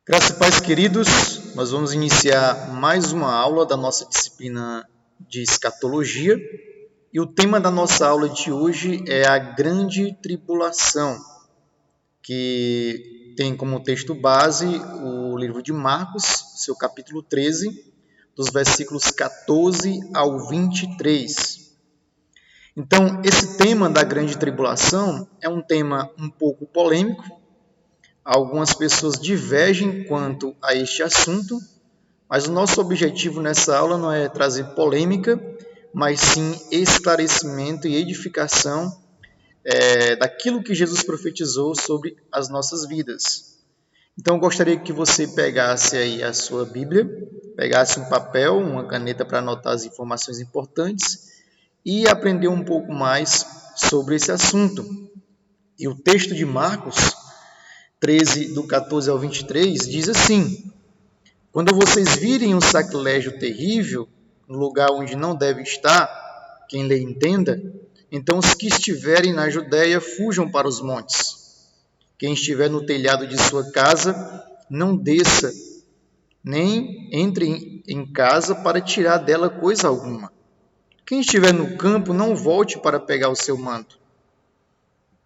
Graças e paz, queridos, nós vamos iniciar mais uma aula da nossa disciplina de escatologia e o tema da nossa aula de hoje é a Grande Tribulação, que tem como texto base o livro de Marcos, seu capítulo 13, dos versículos 14 ao 23. Então, esse tema da Grande Tribulação é um tema um pouco polêmico. Algumas pessoas divergem quanto a este assunto, mas o nosso objetivo nessa aula não é trazer polêmica, mas sim esclarecimento e edificação daquilo que Jesus profetizou sobre as nossas vidas. Então, eu gostaria que você pegasse aí a sua Bíblia, pegasse um papel, uma caneta para anotar as informações importantes e aprender um pouco mais sobre esse assunto. E o texto de Marcos 13, do 14 ao 23, diz assim: Quando vocês virem um sacrilégio terrível, no lugar onde não deve estar, quem lê entenda, então os que estiverem na Judéia fujam para os montes. Quem estiver no telhado de sua casa, não desça, nem entre em casa para tirar dela coisa alguma. Quem estiver no campo, não volte para pegar o seu manto.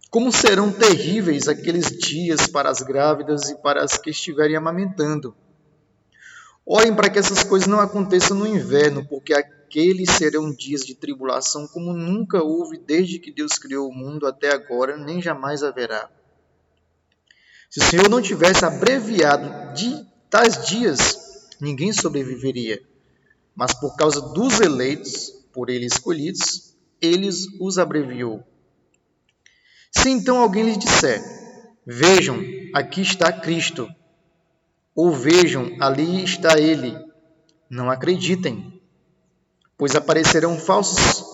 Como serão terríveis aqueles dias para as grávidas e para as que estiverem amamentando. Orem para que essas coisas não aconteçam no inverno, porque aqueles serão dias de tribulação como nunca houve desde que Deus criou o mundo até agora, nem jamais haverá. Se o Senhor não tivesse abreviado de tais dias, ninguém sobreviveria. Mas por causa dos eleitos, por ele escolhidos, eles os abreviou. Se então alguém lhes disser, vejam, aqui está Cristo, ou vejam, ali está ele, não acreditem, pois aparecerão falsos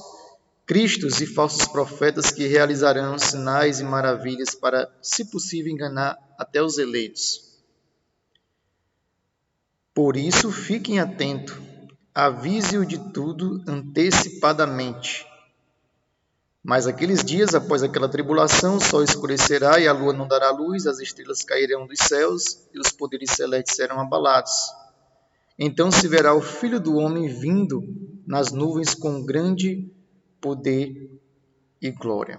cristos e falsos profetas que realizarão sinais e maravilhas para, se possível, enganar até os eleitos. Por isso, fiquem atentos, avise-o de tudo antecipadamente. Mas aqueles dias, após aquela tribulação, o sol escurecerá e a lua não dará luz, as estrelas cairão dos céus e os poderes celestes serão abalados. Então se verá o Filho do Homem vindo nas nuvens com grande poder e glória.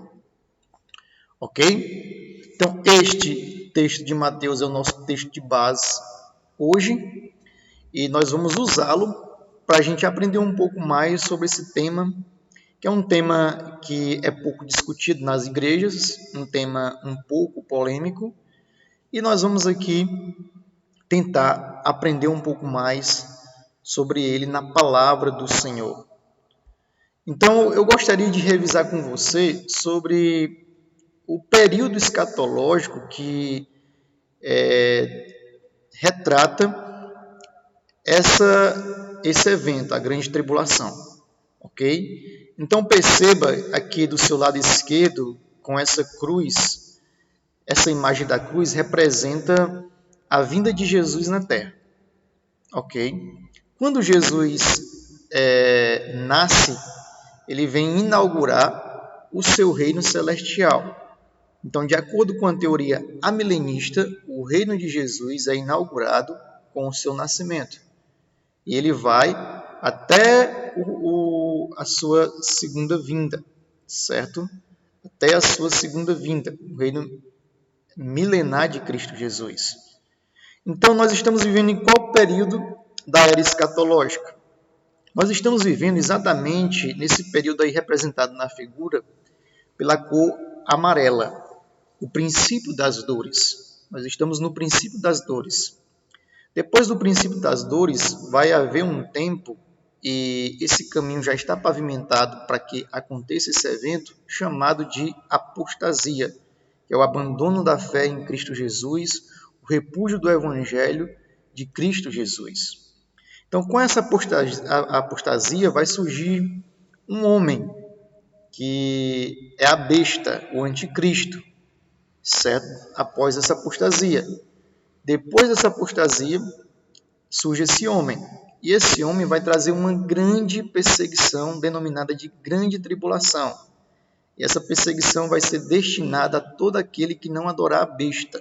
Ok? Então, este texto de Mateus é o nosso texto de base hoje e nós vamos usá-lo para a gente aprender um pouco mais sobre esse tema, que é um tema que é pouco discutido nas igrejas, um tema um pouco polêmico, e nós vamos aqui tentar aprender um pouco mais sobre ele na palavra do Senhor. Então, eu gostaria de revisar com você sobre o período escatológico que retrata esse evento, a grande tribulação, ok? Então perceba aqui do seu lado esquerdo, com essa cruz, essa imagem da cruz representa a vinda de Jesus na Terra, ok? Quando Jesus nasce, ele vem inaugurar o seu reino celestial. Então, de acordo com a teoria amilenista, o reino de Jesus é inaugurado com o seu nascimento. E ele vai até a sua segunda vinda, certo? Até a sua segunda vinda, o reino milenar de Cristo Jesus. Então, nós estamos vivendo em qual período da era escatológica? Nós estamos vivendo exatamente nesse período aí representado na figura pela cor amarela, o princípio das dores. Nós estamos no princípio das dores. Depois do princípio das dores, vai haver um tempo, e esse caminho já está pavimentado para que aconteça esse evento, chamado de apostasia, que é o abandono da fé em Cristo Jesus, o repúdio do Evangelho de Cristo Jesus. Então, com essa apostasia vai surgir um homem, que é a besta, o anticristo, certo? Após essa apostasia. Depois dessa apostasia, surge esse homem. E esse homem vai trazer uma grande perseguição, denominada de grande tribulação. E essa perseguição vai ser destinada a todo aquele que não adorar a besta.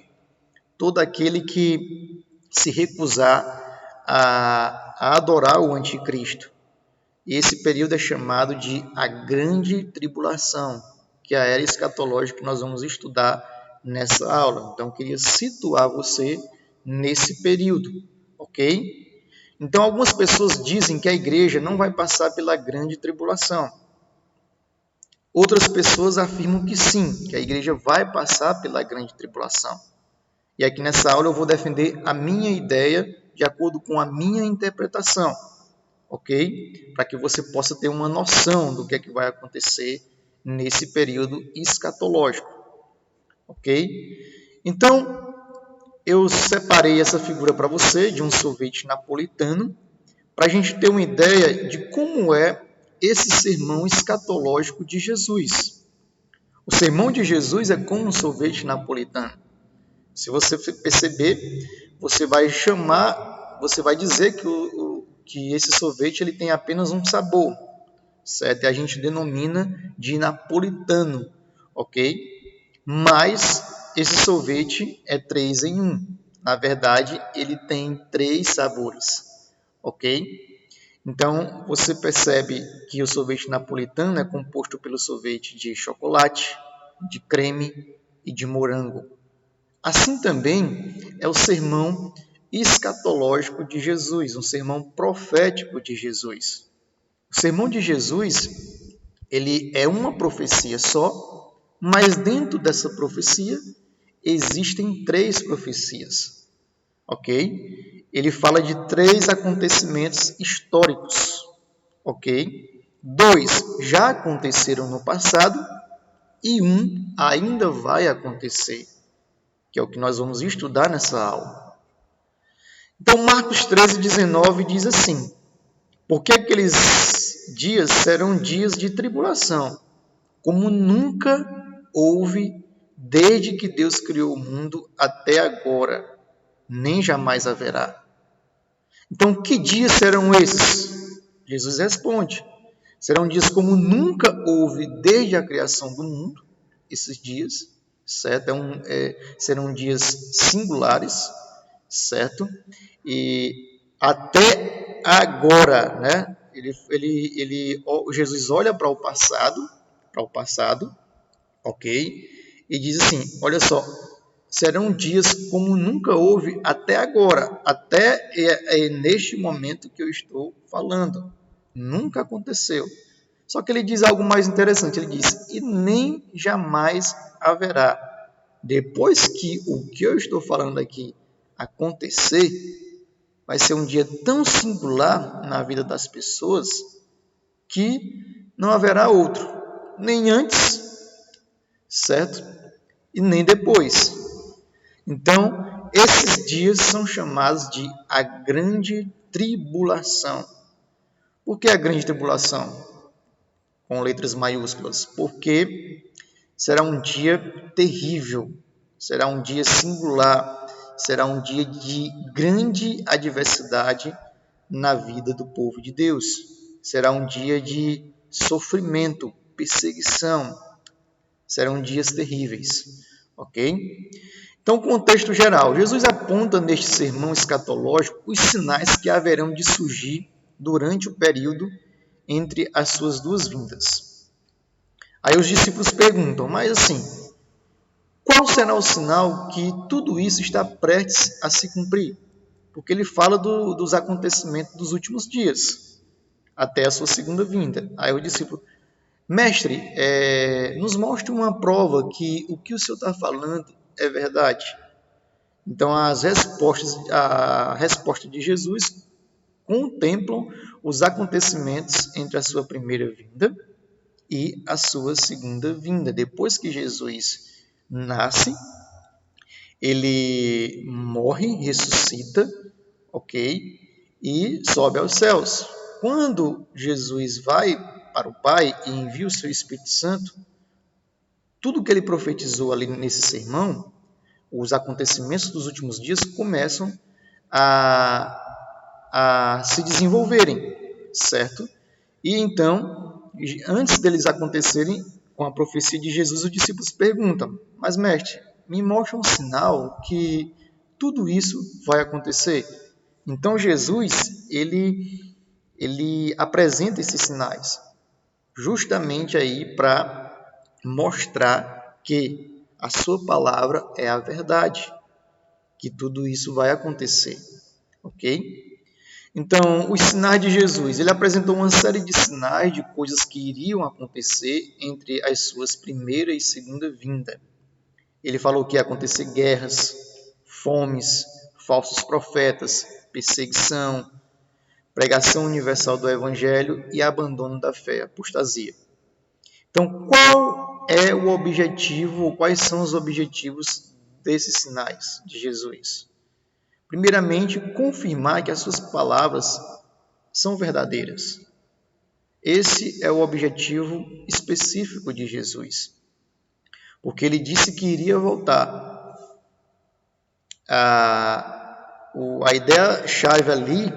Todo aquele que se recusar a adorar o anticristo. E esse período é chamado de a Grande Tribulação, que é a era escatológica que nós vamos estudar nessa aula. Então, eu queria situar você nesse período, ok? Então, algumas pessoas dizem que a igreja não vai passar pela Grande Tribulação. Outras pessoas afirmam que sim, que a igreja vai passar pela Grande Tribulação. E aqui nessa aula eu vou defender a minha ideia de acordo com a minha interpretação, ok? Para que você possa ter uma noção do que é que vai acontecer nesse período escatológico, ok? Então, eu separei essa figura para você de um sorvete napolitano, para a gente ter uma ideia de como é esse sermão escatológico de Jesus. O sermão de Jesus é como um sorvete napolitano. Se você perceber, você vai dizer que esse sorvete ele tem apenas um sabor, certo? E a gente denomina de napolitano, ok? Mas esse sorvete é 3 em 1. Na verdade, ele tem 3 sabores, ok? Então, você percebe que o sorvete napolitano é composto pelo sorvete de chocolate, de creme e de morango. Assim também é o sermão escatológico de Jesus, um sermão profético de Jesus. O sermão de Jesus, ele é uma profecia só, mas dentro dessa profecia existem 3 profecias, ok? Ele fala de 3 acontecimentos históricos, ok? 2 já aconteceram no passado e 1 ainda vai acontecer, que é o que nós vamos estudar nessa aula. Então, Marcos 13:19 diz assim: porque aqueles dias serão dias de tribulação, como nunca houve desde que Deus criou o mundo até agora, nem jamais haverá. Então, que dias serão esses? Jesus responde: serão dias como nunca houve desde a criação do mundo, esses dias, certo? Serão dias singulares, certo? E até agora, né? Jesus olha para o passado, ok? E diz assim: olha só, serão dias como nunca houve até agora, até neste momento que eu estou falando. Nunca aconteceu. Só que ele diz algo mais interessante, ele diz: e nem jamais haverá. Depois que o que eu estou falando aqui acontecer, vai ser um dia tão singular na vida das pessoas que não haverá outro, nem antes, certo? E nem depois. Então, esses dias são chamados de a Grande Tribulação. Por que a Grande Tribulação? Com letras maiúsculas. Porque será um dia terrível, será um dia singular, será um dia de grande adversidade na vida do povo de Deus. Será um dia de sofrimento, perseguição. Serão dias terríveis, ok? Então, contexto geral. Jesus aponta neste sermão escatológico os sinais que haverão de surgir durante o período entre as suas 2 vindas. Aí os discípulos perguntam, mas assim, qual será o sinal que tudo isso está prestes a se cumprir? Porque ele fala dos acontecimentos dos últimos dias, até a sua segunda vinda. Aí o discípulo: mestre, nos mostre uma prova que o que o senhor está falando é verdade. Então, a resposta de Jesus contemplam os acontecimentos entre a sua primeira vinda e a sua segunda vinda. Depois que Jesus nasce, ele morre, ressuscita, ok? E sobe aos céus. Quando Jesus vai para o Pai e envia o seu Espírito Santo, tudo que ele profetizou ali nesse sermão, os acontecimentos dos últimos dias começam a se desenvolverem, certo? E então, antes deles acontecerem, com a profecia de Jesus, os discípulos perguntam: mas mestre, me mostra um sinal que tudo isso vai acontecer. Então Jesus, ele apresenta esses sinais, justamente aí para mostrar que a sua palavra é a verdade, que tudo isso vai acontecer, ok? Então, os sinais de Jesus, ele apresentou uma série de sinais de coisas que iriam acontecer entre as suas primeira e segunda vinda. Ele falou que ia acontecer guerras, fomes, falsos profetas, perseguição, pregação universal do evangelho e abandono da fé, apostasia. Então, qual é o objetivo, ou quais são os objetivos desses sinais de Jesus? Primeiramente, confirmar que as suas palavras são verdadeiras. Esse é o objetivo específico de Jesus, porque ele disse que iria voltar. A ideia-chave ali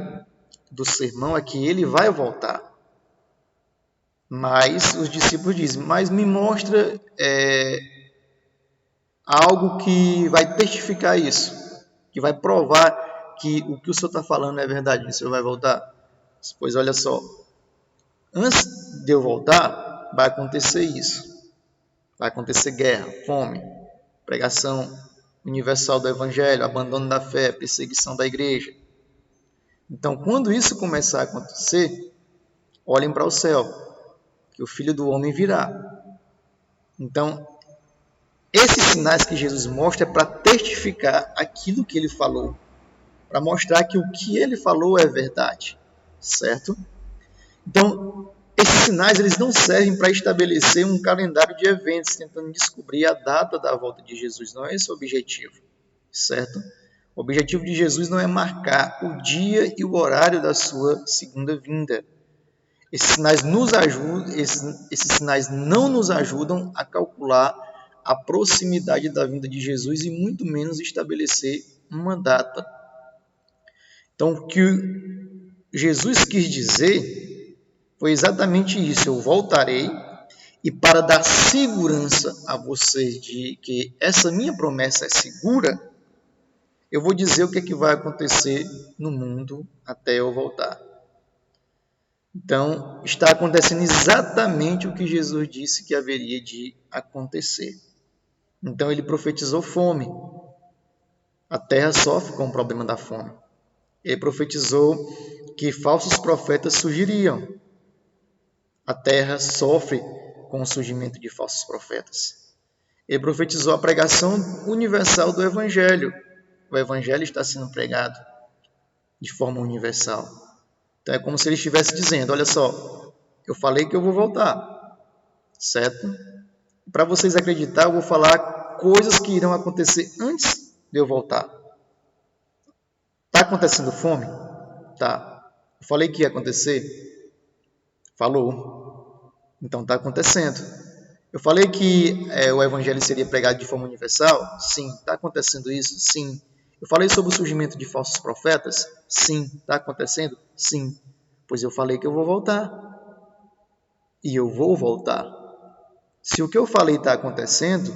do sermão é que ele vai voltar. Mas os discípulos dizem, mas me mostra algo que vai testificar isso, que vai provar que o que o senhor está falando é verdade, o senhor vai voltar. Pois olha só, antes de eu voltar, vai acontecer isso. Vai acontecer guerra, fome, pregação universal do evangelho, abandono da fé, perseguição da igreja. Então, quando isso começar a acontecer, olhem para o céu, que o Filho do Homem virá. Então, esses sinais que Jesus mostra é para testificar aquilo que ele falou, para mostrar que o que ele falou é verdade, certo? Então, esses sinais eles não servem para estabelecer um calendário de eventos, tentando descobrir a data da volta de Jesus. Não é esse o objetivo, certo? O objetivo de Jesus não é marcar o dia e o horário da sua segunda vinda. Esses sinais não nos ajudam a calcular a proximidade da vinda de Jesus e muito menos estabelecer uma data. Então, o que Jesus quis dizer foi exatamente isso: eu voltarei, e para dar segurança a vocês de que essa minha promessa é segura, eu vou dizer o que é que vai acontecer no mundo até eu voltar. Então, está acontecendo exatamente o que Jesus disse que haveria de acontecer. Então, ele profetizou fome. A terra sofre com o problema da fome. Ele profetizou que falsos profetas surgiriam. A terra sofre com o surgimento de falsos profetas. Ele profetizou a pregação universal do Evangelho. O Evangelho está sendo pregado de forma universal. Então é como se ele estivesse dizendo, olha só, eu falei que eu vou voltar, certo? Para vocês acreditar, eu vou falar coisas que irão acontecer antes de eu voltar. Está acontecendo fome? Tá. Eu falei que ia acontecer? Falou. Então está acontecendo. Eu falei que o Evangelho seria pregado de forma universal? Sim. Está acontecendo isso? Sim. Eu falei sobre o surgimento de falsos profetas? Sim. Está acontecendo? Sim. Pois eu falei que eu vou voltar. E eu vou voltar. Se o que eu falei está acontecendo,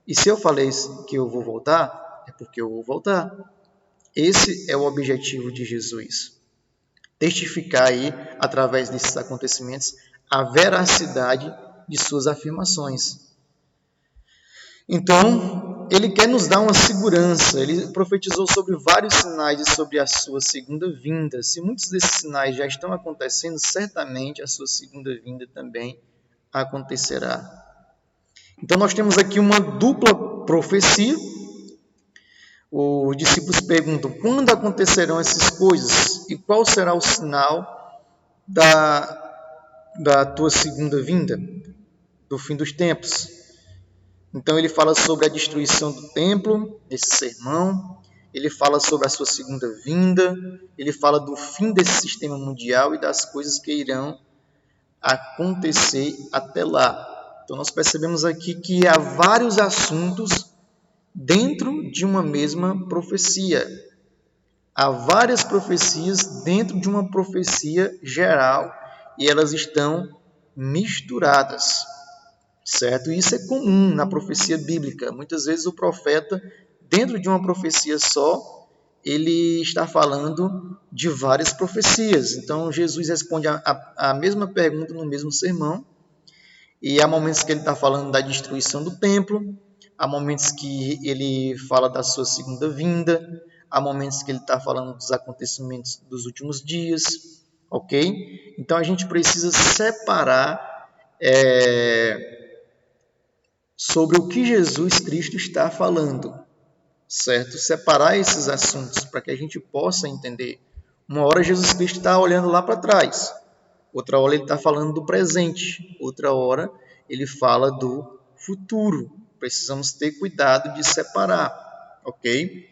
e se eu falei que eu vou voltar, é porque eu vou voltar. Esse é o objetivo de Jesus. Testificar aí, através desses acontecimentos, a veracidade de suas afirmações. Então, ele quer nos dar uma segurança. Ele profetizou sobre vários sinais e sobre a sua segunda vinda. Se muitos desses sinais já estão acontecendo, certamente a sua segunda vinda também acontecerá. Então, nós temos aqui uma dupla profecia. Os discípulos perguntam, quando acontecerão essas coisas? E qual será o sinal da tua segunda vinda? Do fim dos tempos? Então ele fala sobre a destruição do templo, nesse sermão. Ele fala sobre a sua segunda vinda. Ele fala do fim desse sistema mundial e das coisas que irão acontecer até lá. Então nós percebemos aqui que há vários assuntos dentro de uma mesma profecia. Há várias profecias dentro de uma profecia geral e elas estão misturadas, certo? E isso é comum na profecia bíblica. Muitas vezes o profeta dentro de uma profecia só, ele está falando de várias profecias. Então, Jesus responde a mesma pergunta no mesmo sermão, e há momentos que ele está falando da destruição do templo, há momentos que ele fala da sua segunda vinda, há momentos que ele está falando dos acontecimentos dos últimos dias, ok? Então, a gente precisa separar sobre o que Jesus Cristo está falando, certo? Separar esses assuntos para que a gente possa entender. Uma hora Jesus Cristo está olhando lá para trás, outra hora ele está falando do presente, outra hora ele fala do futuro. Precisamos ter cuidado de separar, ok?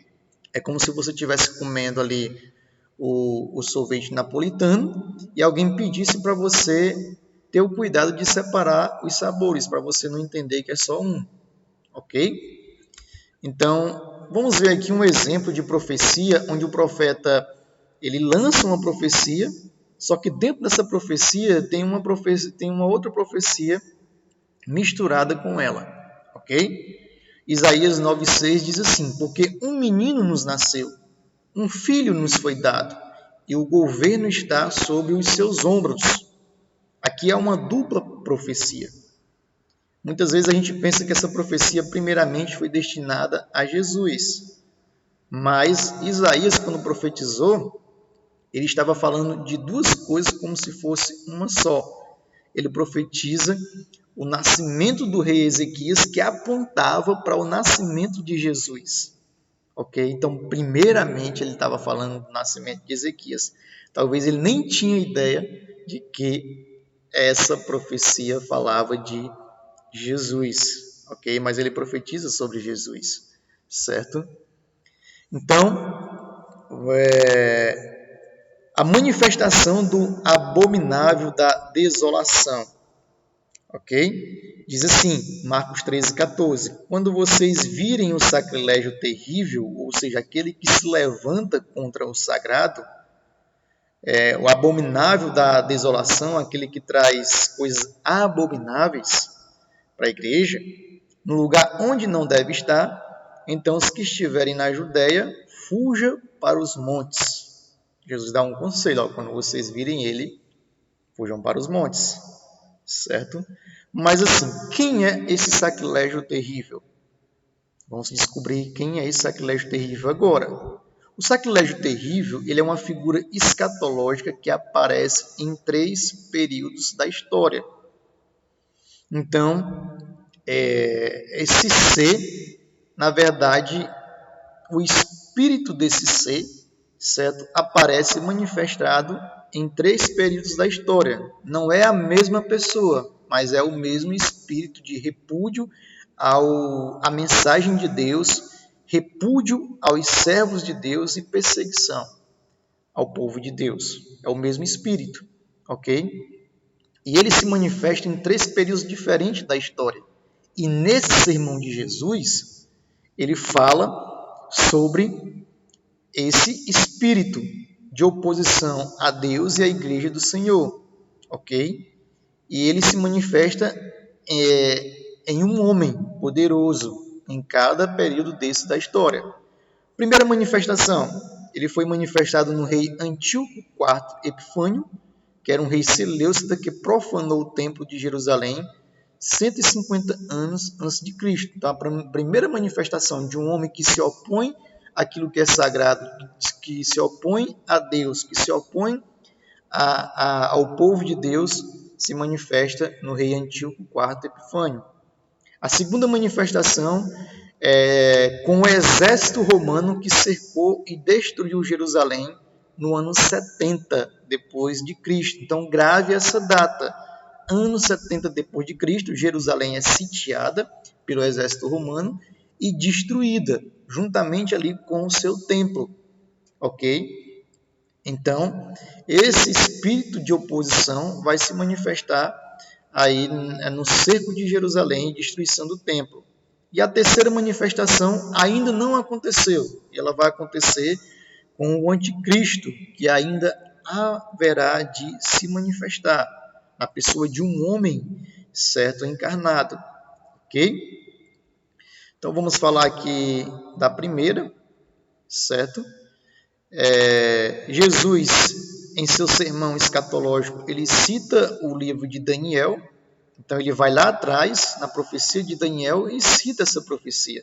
É como se você estivesse comendo ali o sorvete napolitano e alguém pedisse para você ter o cuidado de separar os sabores, para você não entender que é só um, ok? Então, vamos ver aqui um exemplo de profecia, onde o profeta ele lança uma profecia, só que dentro dessa profecia tem uma outra profecia misturada com ela, ok? Isaías 9,6 diz assim: porque um menino nos nasceu, um filho nos foi dado, e o governo está sobre os seus ombros. Aqui há uma dupla profecia. Muitas vezes a gente pensa que essa profecia primeiramente foi destinada a Jesus, mas Isaías, quando profetizou, ele estava falando de duas coisas como se fosse uma só. Ele profetiza o nascimento do rei Ezequias, que apontava para o nascimento de Jesus. Ok? Então, primeiramente, ele estava falando do nascimento de Ezequias. Talvez ele nem tinha ideia de que essa profecia falava de Jesus, ok? Mas ele profetiza sobre Jesus, certo? Então, a manifestação do abominável da desolação, ok? Diz assim, Marcos 13,14: quando vocês virem o sacrilégio terrível, ou seja, aquele que se levanta contra o sagrado, o abominável da desolação, aquele que traz coisas abomináveis para a igreja, no lugar onde não deve estar, então os que estiverem na Judéia, fuja para os montes. Jesus dá um conselho, ó, quando vocês virem ele, fujam para os montes, certo? Mas assim, quem é esse sacrilégio terrível? Vamos descobrir quem é esse sacrilégio terrível agora. O sacrilégio terrível, ele é uma figura escatológica que aparece em 3 períodos da história. Então, esse ser, na verdade, o espírito desse ser, certo, aparece manifestado em 3 períodos da história. Não é a mesma pessoa, mas é o mesmo espírito de repúdio à mensagem de Deus, repúdio aos servos de Deus e perseguição ao povo de Deus. É o mesmo espírito, ok? E ele se manifesta em 3 períodos diferentes da história. E nesse sermão de Jesus, ele fala sobre esse espírito de oposição a Deus e à igreja do Senhor, ok? E ele se manifesta em um homem poderoso em cada período desse da história. Primeira manifestação, ele foi manifestado no rei Antíoco IV Epifânio, que era um rei seleucida que profanou o templo de Jerusalém 150 anos antes de Cristo. Então, a primeira manifestação de um homem que se opõe àquilo que é sagrado, que se opõe a Deus, que se opõe ao povo de Deus, se manifesta no rei Antíoco IV Epifânio. A segunda manifestação é com o exército romano que cercou e destruiu Jerusalém no ano 70 depois de Cristo. Então, grave essa data. Ano 70 depois de Cristo, Jerusalém é sitiada pelo exército romano e destruída, juntamente ali com o seu templo, ok? Então, esse espírito de oposição vai se manifestar aí no cerco de Jerusalém e destruição do templo. E a terceira manifestação ainda não aconteceu, e ela vai acontecer com o anticristo, que ainda haverá de se manifestar na pessoa de um homem, certo, encarnado, ok? Então vamos falar aqui da primeira, certo? Jesus, em seu sermão escatológico, ele cita o livro de Daniel. Então ele vai lá atrás, na profecia de Daniel, e cita essa profecia.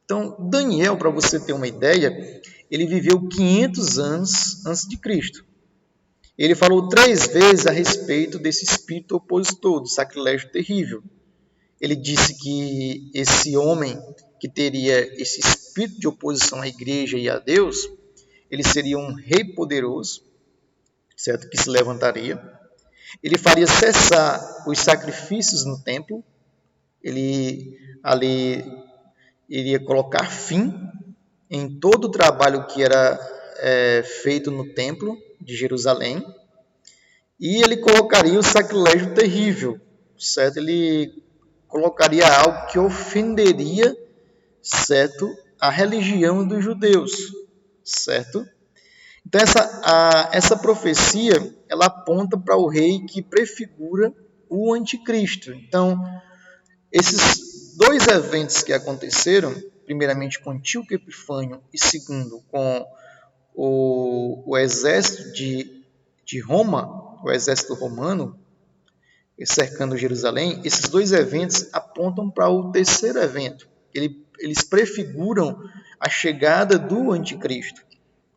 Então, Daniel, para você ter uma ideia, ele viveu 500 anos antes de Cristo. Ele falou 3 vezes a respeito desse espírito opositor, do sacrilégio terrível. Ele disse que esse homem que teria esse espírito de oposição à igreja e a Deus, ele seria um rei poderoso, certo? Que se levantaria. Ele faria cessar os sacrifícios no templo. Ele ali iria colocar fim em todo o trabalho que era feito no templo de Jerusalém. E ele colocaria o sacrilégio terrível, certo? Ele colocaria algo que ofenderia, certo, a religião dos judeus, certo? Então essa profecia, ela aponta para o rei que prefigura o anticristo. Então, esses 2 eventos que aconteceram, primeiramente com Antíoco Epifânio e segundo com o exército de Roma, o exército romano, cercando Jerusalém, esses 2 eventos apontam para o terceiro evento. Eles prefiguram a chegada do anticristo,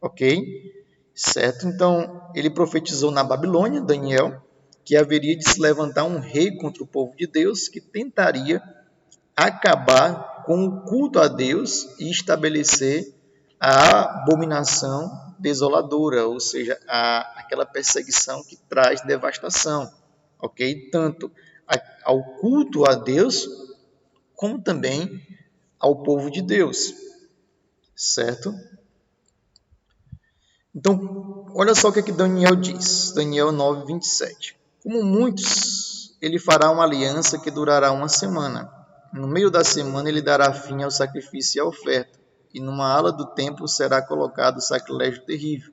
ok? Certo? Então, ele profetizou na Babilônia, Daniel, que haveria de se levantar um rei contra o povo de Deus que tentaria acabar com o culto a Deus e estabelecer a abominação desoladora, ou seja, aquela perseguição que traz devastação, ok? Tanto ao culto a Deus, como também ao povo de Deus, certo? Então, olha só o que Daniel diz, Daniel 9, 27. Como muitos, ele fará uma aliança que durará uma semana. No meio da semana, ele dará fim ao sacrifício e à oferta, e numa ala do templo será colocado o sacrilégio terrível,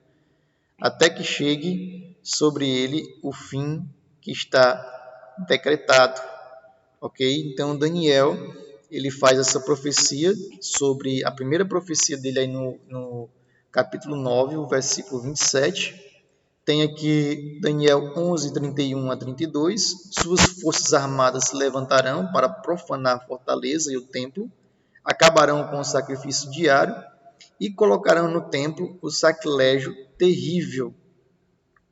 até que chegue sobre ele o fim que está decretado. Ok? Então, Daniel, ele faz essa profecia sobre a primeira profecia dele aí no capítulo 9, o versículo 27. Tem aqui Daniel 11, 31 a 32. Suas forças armadas se levantarão para profanar a fortaleza e o templo, acabarão com o sacrifício diário e colocarão no templo o sacrilégio terrível.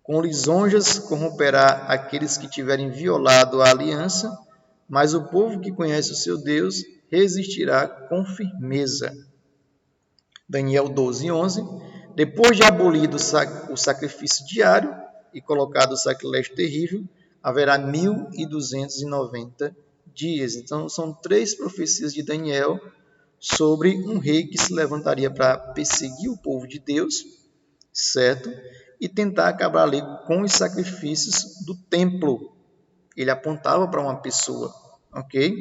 Com lisonjas corromperá aqueles que tiverem violado a aliança, mas o povo que conhece o seu Deus resistirá com firmeza. Daniel 12, 11. Depois de abolido o sacrifício diário e colocado o sacrilégio terrível, haverá 1290 dias. Então, são 3 profecias de Daniel sobre um rei que se levantaria para perseguir o povo de Deus, certo? E tentar acabar ali com os sacrifícios do templo. Ele apontava para uma pessoa, ok?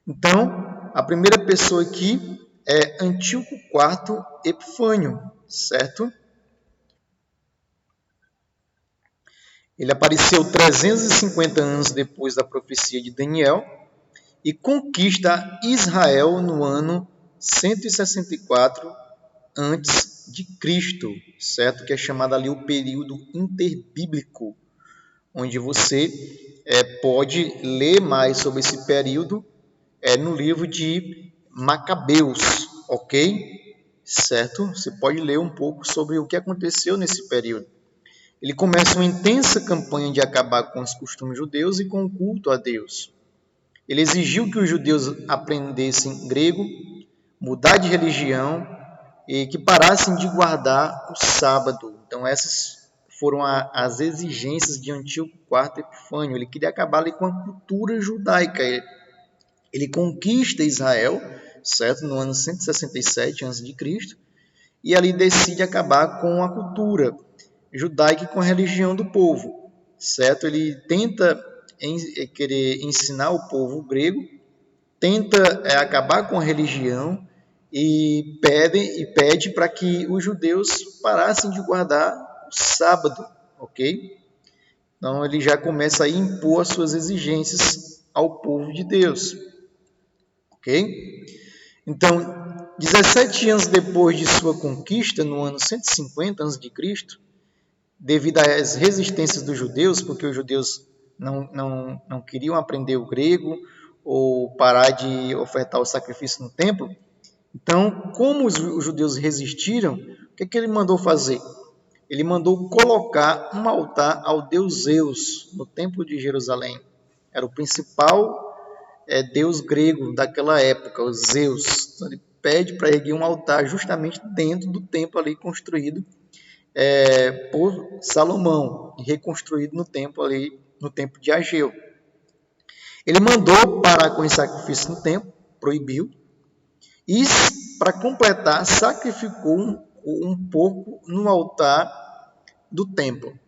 Então, a primeira pessoa aqui é Antíoco IV Epifânio, certo? Ele apareceu 350 anos depois da profecia de Daniel e conquista Israel no ano 164 antes de Cristo, certo? Que é chamado ali o período interbíblico, onde você pode ler mais sobre esse período no livro de Macabeus, ok? Certo? Você pode ler um pouco sobre o que aconteceu nesse período. Ele começa uma intensa campanha de acabar com os costumes judeus e com o culto a Deus. Ele exigiu que os judeus aprendessem grego, mudar de religião e que parassem de guardar o sábado. Então, essas foram as exigências de Antíoco IV Epifânio. Ele queria acabar ali com a cultura judaica. Ele conquista Israel, certo? No ano 167 a.C., e ali decide acabar com a cultura judaica e com a religião do povo, certo? Ele tenta querer ensinar o povo grego, tenta acabar com a religião e pede para que os judeus parassem de guardar o sábado, ok? Então ele já começa a impor as suas exigências ao povo de Deus. ok? Então, 17 anos depois de sua conquista, no ano 150 a.C., devido às resistências dos judeus, porque os judeus não queriam aprender o grego ou parar de ofertar o sacrifício no templo. Então, como os judeus resistiram, o que ele mandou fazer? Ele mandou colocar um altar ao deus Zeus no templo de Jerusalém. Era o principal deus grego daquela época, o Zeus. Então, ele pede para erguer um altar justamente dentro do templo ali construído por Salomão e reconstruído no templo ali, no templo de Ageu. Ele mandou parar com esse sacrifício no templo, proibiu, e para completar sacrificou um porco no altar do templo.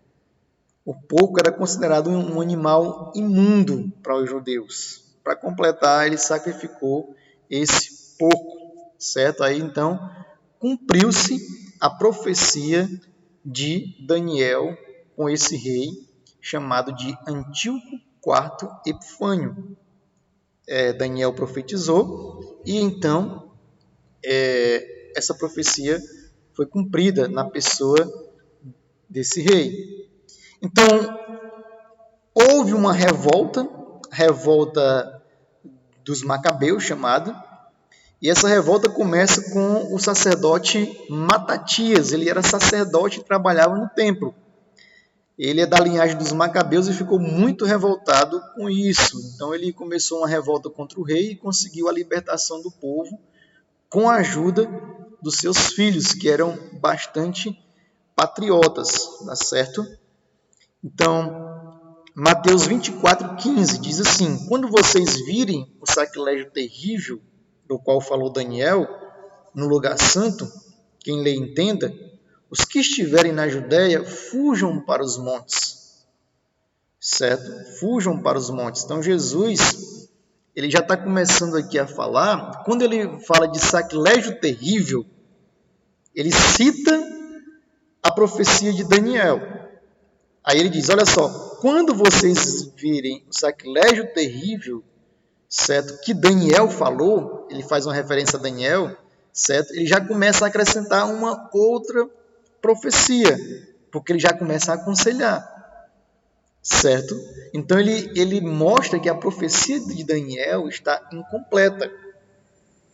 O porco era considerado um animal imundo para os judeus. Para completar, ele sacrificou esse porco, certo? Aí então cumpriu-se a profecia de Daniel com esse rei chamado de Antíoco IV Epifânio. Daniel profetizou e então essa profecia foi cumprida na pessoa desse rei. Então, houve uma revolta dos Macabeus chamada, e essa revolta começa com o sacerdote Matatias. Ele era sacerdote e trabalhava no templo. Ele é da linhagem dos Macabeus e ficou muito revoltado com isso. Então ele começou uma revolta contra o rei e conseguiu a libertação do povo com a ajuda dos seus filhos, que eram bastante patriotas, tá certo? Então, Mateus 24:15 diz assim: quando vocês virem o sacrilégio terrível do qual falou Daniel no lugar santo, quem lê entenda, os que estiverem na Judéia fujam para os montes, certo? Fujam para os montes. Então Jesus, ele já está começando aqui a falar, quando ele fala de sacrilégio terrível, ele cita a profecia de Daniel. Aí ele diz, olha só, quando vocês virem o sacrilégio terrível, certo, que Daniel falou, ele faz uma referência a Daniel, certo? Ele já começa a acrescentar uma outra profecia, porque ele já começa a aconselhar, certo? Então ele mostra que a profecia de Daniel está incompleta,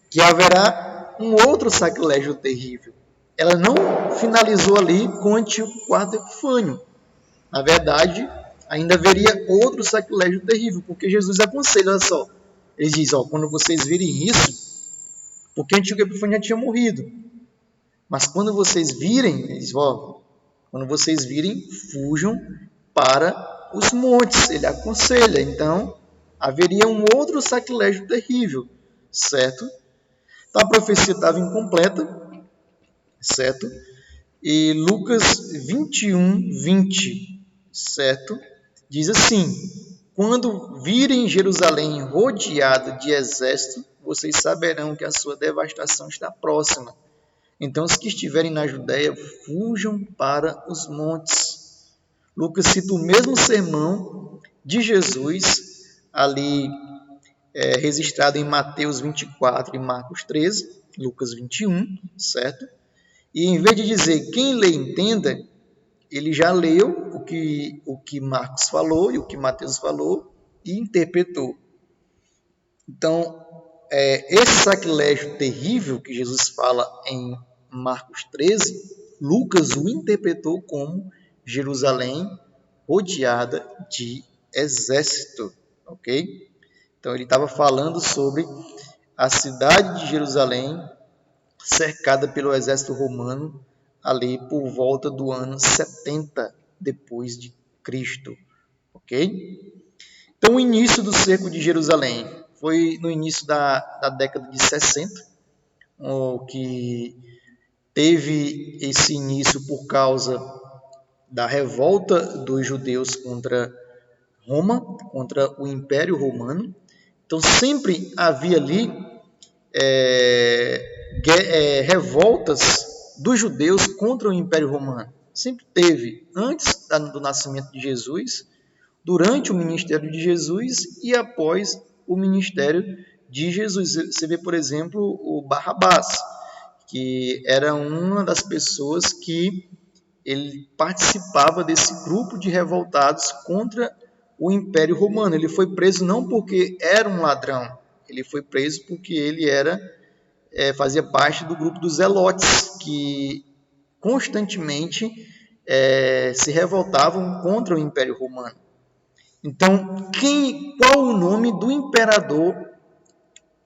que haverá um outro sacrilégio terrível. Ela não finalizou ali com o Antíoco IV Epifânio. Na verdade, ainda haveria outro sacrilégio terrível, porque Jesus aconselha, olha só, ele diz, quando vocês virem isso, porque Antíoco Epifânio já tinha morrido, mas quando vocês virem, ele diz, quando vocês virem, fujam para os montes, ele aconselha, então haveria um outro sacrilégio terrível, certo? Então a profecia estava incompleta, certo? E Lucas 21:20, certo? Diz assim, quando virem Jerusalém rodeada de exército, vocês saberão que a sua devastação está próxima. Então, os que estiverem na Judéia, fujam para os montes. Lucas cita o mesmo sermão de Jesus, ali registrado em Mateus 24 e Marcos 13, Lucas 21, certo? E em vez de dizer quem lê entenda, ele já leu o que Marcos falou e o que Mateus falou e interpretou. Então, esse sacrilégio terrível que Jesus fala em Marcos 13, Lucas o interpretou como Jerusalém rodeada de exército, ok? Então, ele estava falando sobre a cidade de Jerusalém cercada pelo exército romano ali por volta do ano 70 depois de Cristo, ok? Então, o início do cerco de Jerusalém foi no início da década de 60, que teve esse início por causa da revolta dos judeus contra Roma, contra o Império Romano. Então, sempre havia ali revoltas dos judeus contra o Império Romano. Sempre teve, antes do nascimento de Jesus, durante o ministério de Jesus e após o ministério de Jesus. Você vê, por exemplo, o Barrabás, que era uma das pessoas que ele participava desse grupo de revoltados contra o Império Romano. Ele foi preso não porque era um ladrão, ele foi preso porque ele fazia parte do grupo dos Zelotes, que constantemente se revoltavam contra o Império Romano. Então, qual o nome do imperador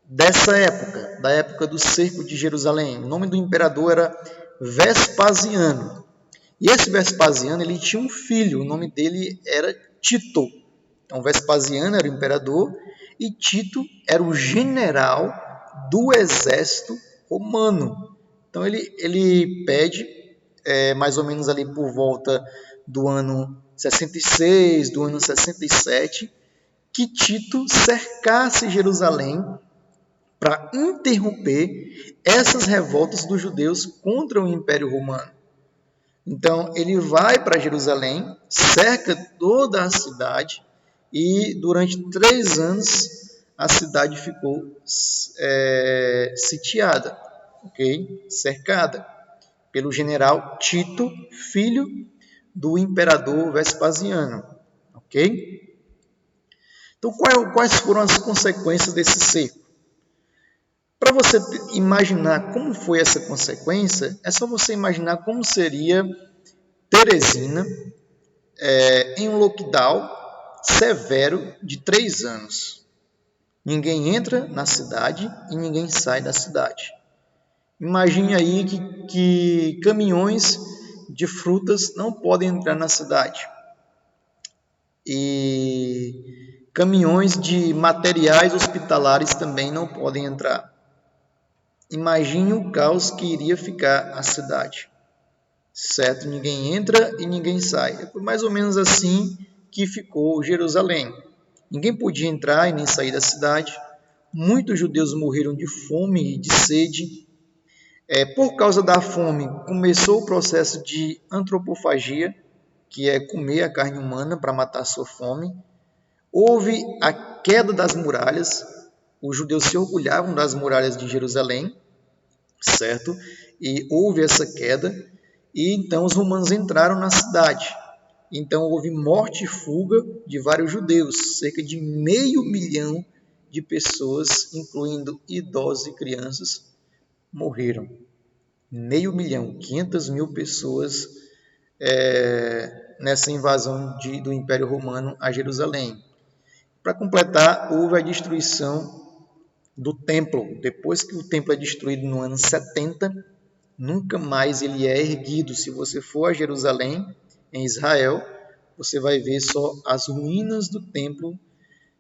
dessa época, da época do cerco de Jerusalém? O nome do imperador era Vespasiano. E esse Vespasiano, ele tinha um filho, o nome dele era Tito. Então, Vespasiano era o imperador e Tito era o general do exército romano. Então, ele pede, mais ou menos ali por volta do ano 66, do ano 67, que Tito cercasse Jerusalém para interromper essas revoltas dos judeus contra o Império Romano. Então, ele vai para Jerusalém, cerca toda a cidade e durante 3 anos a cidade ficou sitiada, ok? Cercada pelo general Tito, filho do imperador Vespasiano, ok? Então, quais foram as consequências desse cerco? Para você imaginar como foi essa consequência, é só você imaginar como seria Teresina em um lockdown severo de 3 anos. Ninguém entra na cidade e ninguém sai da cidade. Imagine aí que caminhões de frutas não podem entrar na cidade. E caminhões de materiais hospitalares também não podem entrar. Imagine o caos que iria ficar a cidade. Certo? Ninguém entra e ninguém sai. Foi mais ou menos assim que ficou Jerusalém. Ninguém podia entrar e nem sair da cidade. Muitos judeus morreram de fome e de sede. Por causa da fome, começou o processo de antropofagia, que é comer a carne humana para matar a sua fome. Houve a queda das muralhas. Os judeus se orgulhavam das muralhas de Jerusalém, certo? E houve essa queda. E então os romanos entraram na cidade. Então houve morte e fuga de vários judeus. Cerca de 500 mil de pessoas, incluindo idosos e crianças, morreram. 500 mil, 500 mil pessoas nessa invasão do Império Romano a Jerusalém. Para completar, houve a destruição do templo. Depois que o templo é destruído no ano 70, nunca mais ele é erguido. Se você for a Jerusalém, em Israel, você vai ver só as ruínas do templo,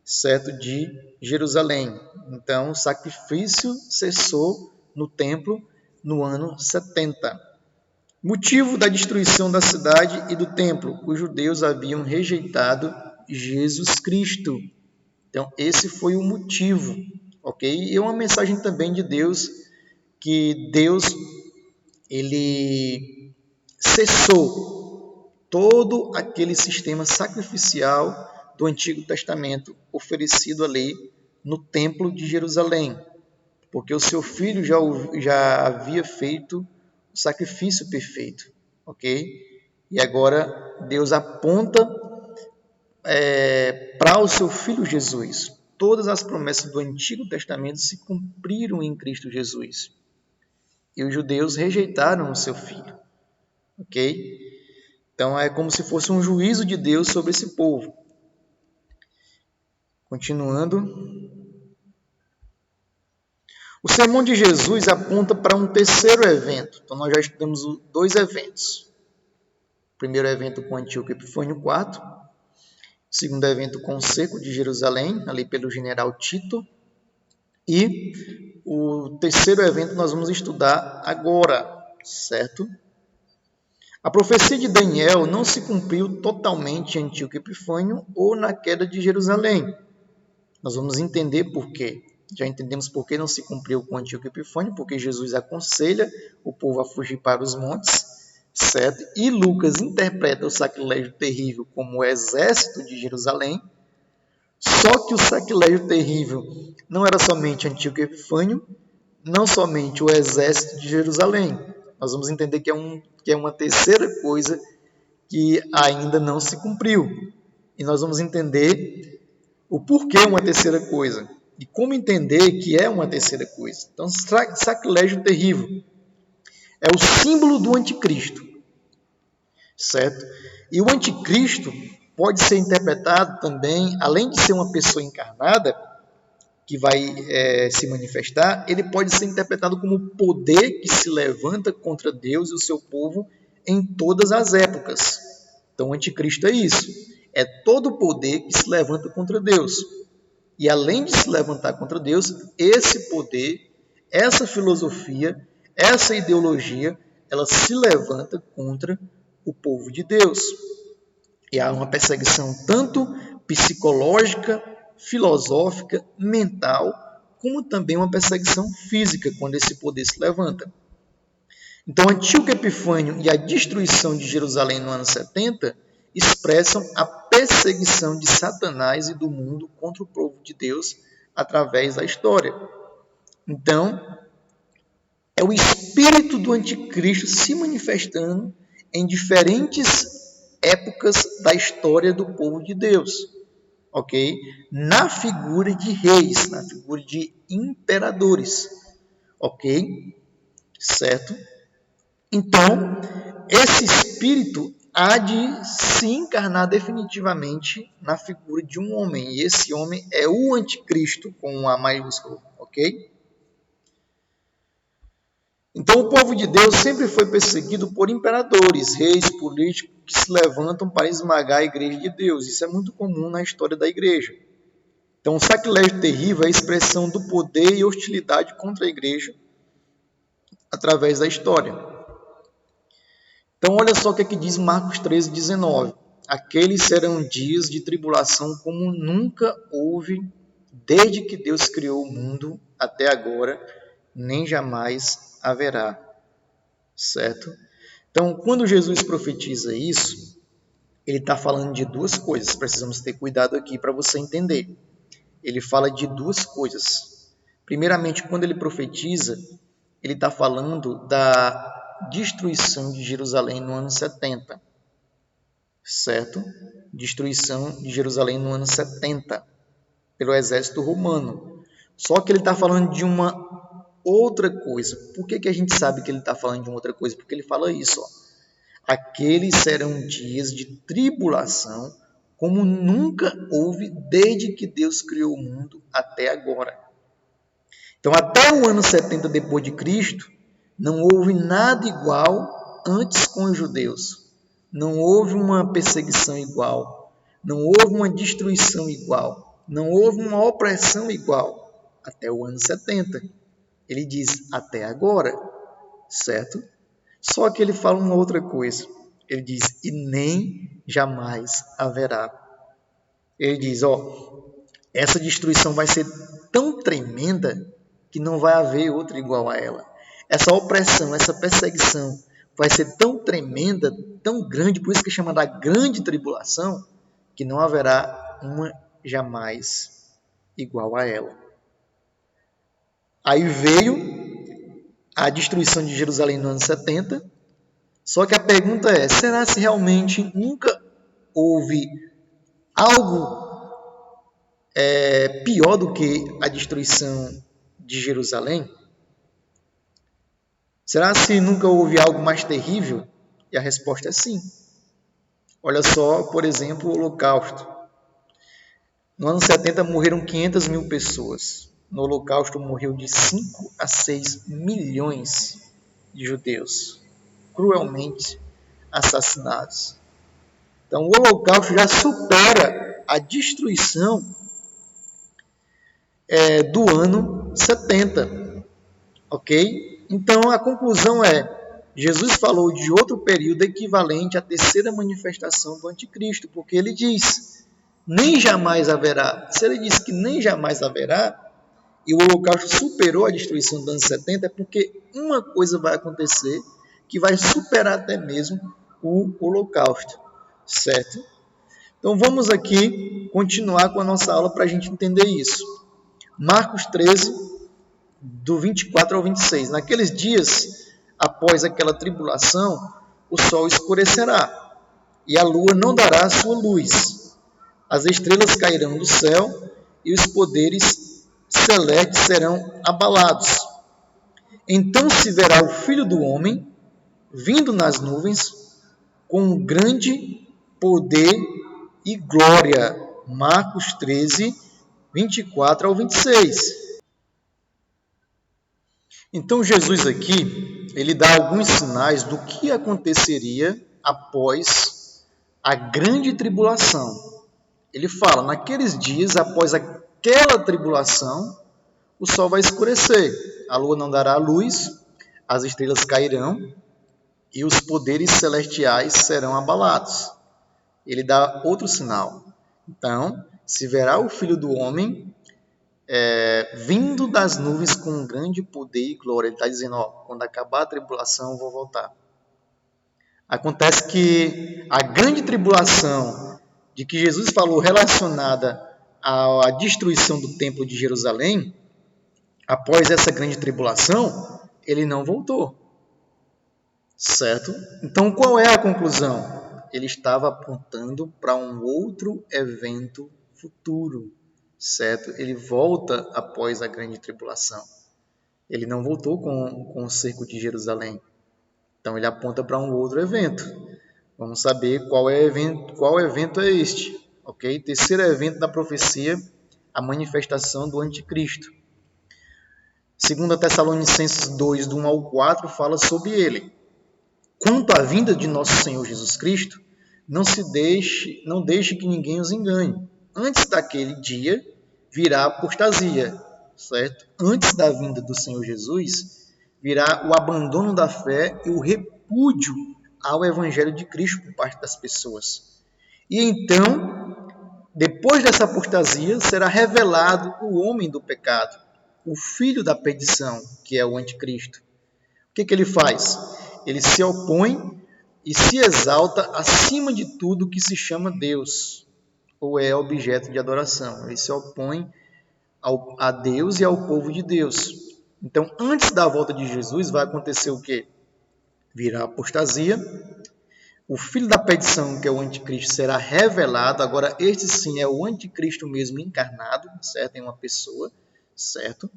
certo, de Jerusalém. Então, o sacrifício cessou no templo no ano 70. Motivo da destruição da cidade e do templo: os judeus haviam rejeitado Jesus Cristo. Então, esse foi o motivo, ok? E é uma mensagem também de Deus, que Deus ele cessou todo aquele sistema sacrificial do Antigo Testamento oferecido ali no Templo de Jerusalém, porque o seu filho já havia feito o sacrifício perfeito, ok? E agora Deus aponta para o seu filho Jesus. Todas as promessas do Antigo Testamento se cumpriram em Cristo Jesus. E os judeus rejeitaram o seu filho, ok? Então é como se fosse um juízo de Deus sobre esse povo. Continuando. O sermão de Jesus aponta para um terceiro evento. Então nós já estudamos 2 eventos. O primeiro evento com Antíoco Epifânio IV. O segundo evento com o cerco de Jerusalém, ali pelo general Tito. E o terceiro evento nós vamos estudar agora, certo? A profecia de Daniel não se cumpriu totalmente em Antíoco Epifânio ou na queda de Jerusalém. Nós vamos entender por quê. Já entendemos por que não se cumpriu com Antíoco Epifânio, porque Jesus aconselha o povo a fugir para os montes, certo? E Lucas interpreta o sacrilégio terrível como o exército de Jerusalém. Só que o sacrilégio terrível não era somente Antíoco Epifânio, não somente o exército de Jerusalém. Nós vamos entender que é uma terceira coisa que ainda não se cumpriu. E nós vamos entender o porquê uma terceira coisa e como entender que é uma terceira coisa. Então, sacrilégio terrível é o símbolo do anticristo, certo? E o anticristo pode ser interpretado também, além de ser uma pessoa encarnada que vai se manifestar, ele pode ser interpretado como poder que se levanta contra Deus e o seu povo em todas as épocas. Então, o anticristo é isso. É todo poder que se levanta contra Deus. E além de se levantar contra Deus, esse poder, essa filosofia, essa ideologia, ela se levanta contra o povo de Deus. E há uma perseguição tanto psicológica, filosófica, mental, como também uma perseguição física, quando esse poder se levanta. Então, Antíoco Epifânio e a destruição de Jerusalém no ano 70 expressam a perseguição de Satanás e do mundo contra o povo de Deus através da história. Então, é o espírito do anticristo se manifestando em diferentes épocas da história do povo de Deus, ok? Na figura de reis, na figura de imperadores, ok? Certo? Então, esse espírito há de se encarnar definitivamente na figura de um homem, e esse homem é o anticristo, com um A maiúsculo, ok? Então, o povo de Deus sempre foi perseguido por imperadores, reis, políticos que se levantam para esmagar a igreja de Deus. Isso é muito comum na história da igreja. Então, o sacrilégio terrível é a expressão do poder e hostilidade contra a igreja através da história. Então, olha só o que é que diz Marcos 13:19. Aqueles serão dias de tribulação como nunca houve desde que Deus criou o mundo até agora, nem jamais haverá. Certo? Então, quando Jesus profetiza isso, ele está falando de duas coisas. Precisamos ter cuidado aqui para você entender. Ele fala de duas coisas. Primeiramente, quando ele profetiza, ele está falando da destruição de Jerusalém no ano 70. Certo? Destruição de Jerusalém no ano 70 pelo exército romano. Só que ele está falando de uma outra coisa. Por que a gente sabe que ele está falando de uma outra coisa? Porque ele fala isso, ó. Aqueles serão dias de tribulação, como nunca houve desde que Deus criou o mundo até agora. Então, até o ano 70 depois de Cristo, não houve nada igual antes com os judeus. Não houve uma perseguição igual. Não houve uma destruição igual. Não houve uma opressão igual até o ano 70. Ele diz até agora, certo? Só que ele fala uma outra coisa. Ele diz, e nem jamais haverá. Ele diz, essa destruição vai ser tão tremenda que não vai haver outra igual a ela. Essa opressão, essa perseguição vai ser tão tremenda, tão grande, por isso que chama da grande tribulação, que não haverá uma jamais igual a ela. Aí veio a destruição de Jerusalém no ano 70, só que a pergunta é, será se realmente nunca houve algo pior do que a destruição de Jerusalém? Será se nunca houve algo mais terrível? E a resposta é sim. Olha só, por exemplo, o Holocausto. No ano 70 morreram 500 mil pessoas. No Holocausto morreu de 5 a 6 milhões de judeus, cruelmente assassinados. Então, o Holocausto já supera a destruição do ano 70, ok? Então, a conclusão é, Jesus falou de outro período equivalente à terceira manifestação do anticristo, porque ele diz, nem jamais haverá. Se ele diz que nem jamais haverá, e o Holocausto superou a destruição do ano 70, é porque uma coisa vai acontecer que vai superar até mesmo o Holocausto, certo? Então vamos aqui continuar com a nossa aula para a gente entender isso. Marcos 13, do 24 ao 26. Naqueles dias, após aquela tribulação, o sol escurecerá, e a lua não dará sua luz. As estrelas cairão do céu, e os poderes celestes serão abalados. Então se verá o Filho do Homem vindo nas nuvens com um grande poder e glória. Marcos 13, 24 ao 26. Então Jesus aqui, ele dá alguns sinais do que aconteceria após a grande tribulação. Ele fala, naqueles dias, após aquela tribulação, o sol vai escurecer, a lua não dará luz, as estrelas cairão e os poderes celestiais serão abalados. Ele dá outro sinal. Então, se verá o Filho do Homem vindo das nuvens com um grande poder e glória. Ele está dizendo, quando acabar a tribulação, eu vou voltar. Acontece que a grande tribulação de que Jesus falou relacionada à destruição do templo de Jerusalém, após essa grande tribulação, ele não voltou. Certo? Então, qual é a conclusão? Ele estava apontando para um outro evento futuro. Certo? Ele volta após a grande tribulação. Ele não voltou com o cerco de Jerusalém. Então, ele aponta para um outro evento. Vamos saber qual evento é este. Ok? Terceiro evento da profecia, a manifestação do anticristo. 2 Tessalonicenses 2, do 1 ao 4, fala sobre ele. Quanto à vinda de nosso Senhor Jesus Cristo, não deixe que ninguém os engane. Antes daquele dia, virá a apostasia, certo? Antes da vinda do Senhor Jesus, virá o abandono da fé e o repúdio ao Evangelho de Cristo por parte das pessoas. E então, depois dessa apostasia, será revelado o homem do pecado, o filho da perdição, que é o anticristo. O que ele faz? Ele se opõe e se exalta acima de tudo que se chama Deus, ou é objeto de adoração. Ele se opõe a Deus e ao povo de Deus. Então, antes da volta de Jesus, vai acontecer o quê? Virá a apostasia, o filho da perdição, que é o anticristo, será revelado. Agora, este sim é o anticristo mesmo encarnado, certo? Em uma pessoa, certo?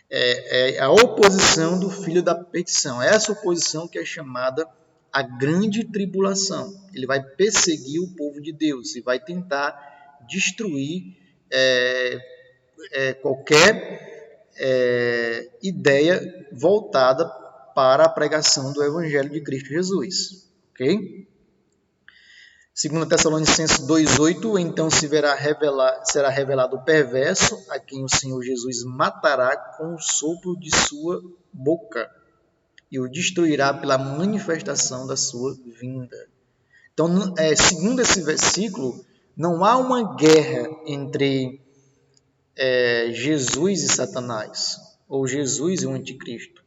É a oposição do filho da perdição. Essa oposição que é chamada a grande tribulação. Ele vai perseguir o povo de Deus e vai tentar destruir qualquer ideia voltada para a pregação do Evangelho de Cristo Jesus. Ok? 2 Tessalonicenses 2,8, então será revelado o perverso, a quem o Senhor Jesus matará com o sopro de sua boca e o destruirá pela manifestação da sua vinda. Então, segundo esse versículo, não há uma guerra entre Jesus e Satanás, ou Jesus e o anticristo.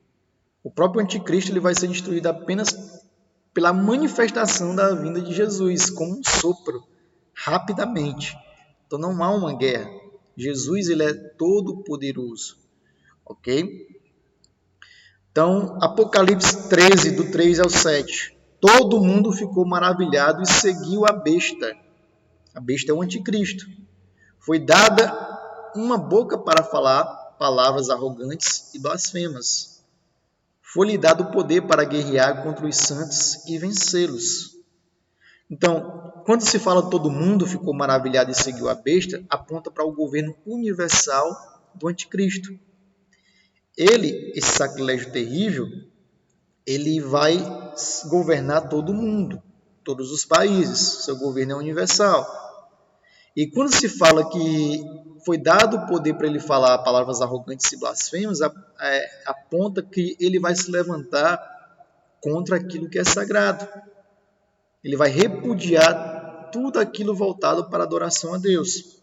O próprio anticristo ele vai ser destruído apenas pela manifestação da vinda de Jesus, como um sopro, rapidamente. Então não há uma guerra. Jesus ele é todo poderoso. Ok? Então, Apocalipse 13, do 3 ao 7. Todo mundo ficou maravilhado e seguiu a besta. A besta é o anticristo. Foi dada uma boca para falar palavras arrogantes e blasfemas. Foi-lhe dado o poder para guerrear contra os santos e vencê-los. Então, quando se fala todo mundo ficou maravilhado e seguiu a besta, aponta para o governo universal do anticristo. Ele, esse sacrilégio terrível, ele vai governar todo mundo, todos os países. Seu governo é universal. E quando se fala que foi dado o poder para ele falar palavras arrogantes e blasfemas, aponta que ele vai se levantar contra aquilo que é sagrado. Ele vai repudiar tudo aquilo voltado para a adoração a Deus.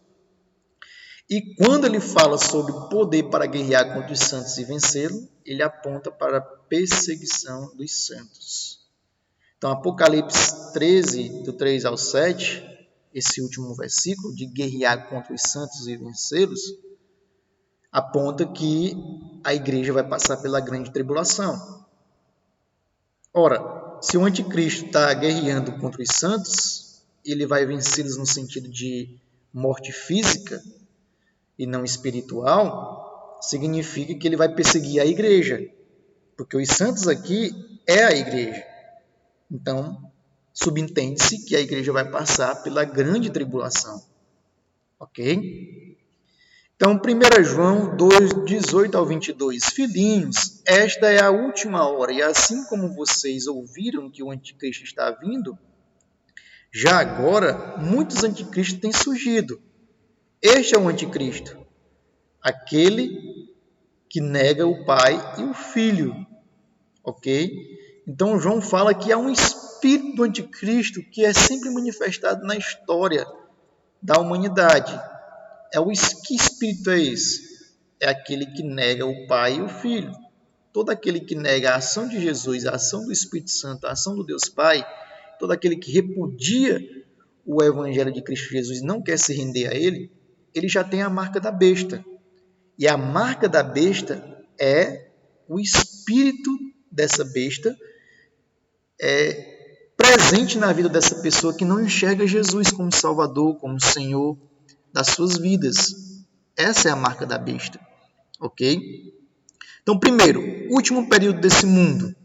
E quando ele fala sobre poder para guerrear contra os santos e vencê-lo, ele aponta para a perseguição dos santos. Então, Apocalipse 13, do 3 ao 7, esse último versículo, de guerrear contra os santos e vencê-los, aponta que a igreja vai passar pela grande tribulação. Ora, se o anticristo está guerreando contra os santos, ele vai vencê-los no sentido de morte física e não espiritual, significa que ele vai perseguir a igreja, porque os santos aqui é a igreja. Então, subentende-se que a igreja vai passar pela grande tribulação. Ok? Então, 1 João 2, 18 ao 22. Filhinhos, esta é a última hora, e assim como vocês ouviram que o anticristo está vindo, já agora muitos anticristos têm surgido. Este é o anticristo, aquele que nega o Pai e o Filho. Ok? Então, João fala que há um espírito do anticristo que é sempre manifestado na história da humanidade. Que espírito é esse? É aquele que nega o Pai e o Filho. Todo aquele que nega a ação de Jesus, a ação do Espírito Santo, a ação do Deus Pai, todo aquele que repudia o Evangelho de Cristo Jesus e não quer se render a ele, ele já tem a marca da besta. E a marca da besta é o espírito dessa besta presente na vida dessa pessoa que não enxerga Jesus como Salvador, como Senhor das suas vidas. Essa é a marca da besta. Ok? Então, primeiro, último período desse mundo.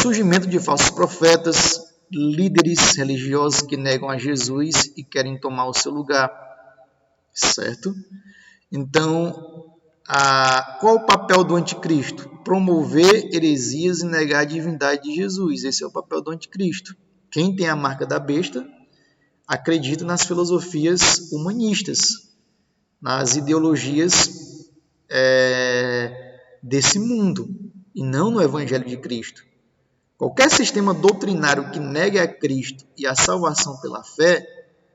Surgimento de falsos profetas, líderes religiosos que negam a Jesus e querem tomar o seu lugar. Certo? Então, qual o papel do anticristo? Promover heresias e negar a divindade de Jesus. Esse é o papel do anticristo. Quem tem a marca da besta acredita nas filosofias humanistas, nas ideologias desse mundo, e não no Evangelho de Cristo. Qualquer sistema doutrinário que negue a Cristo e a salvação pela fé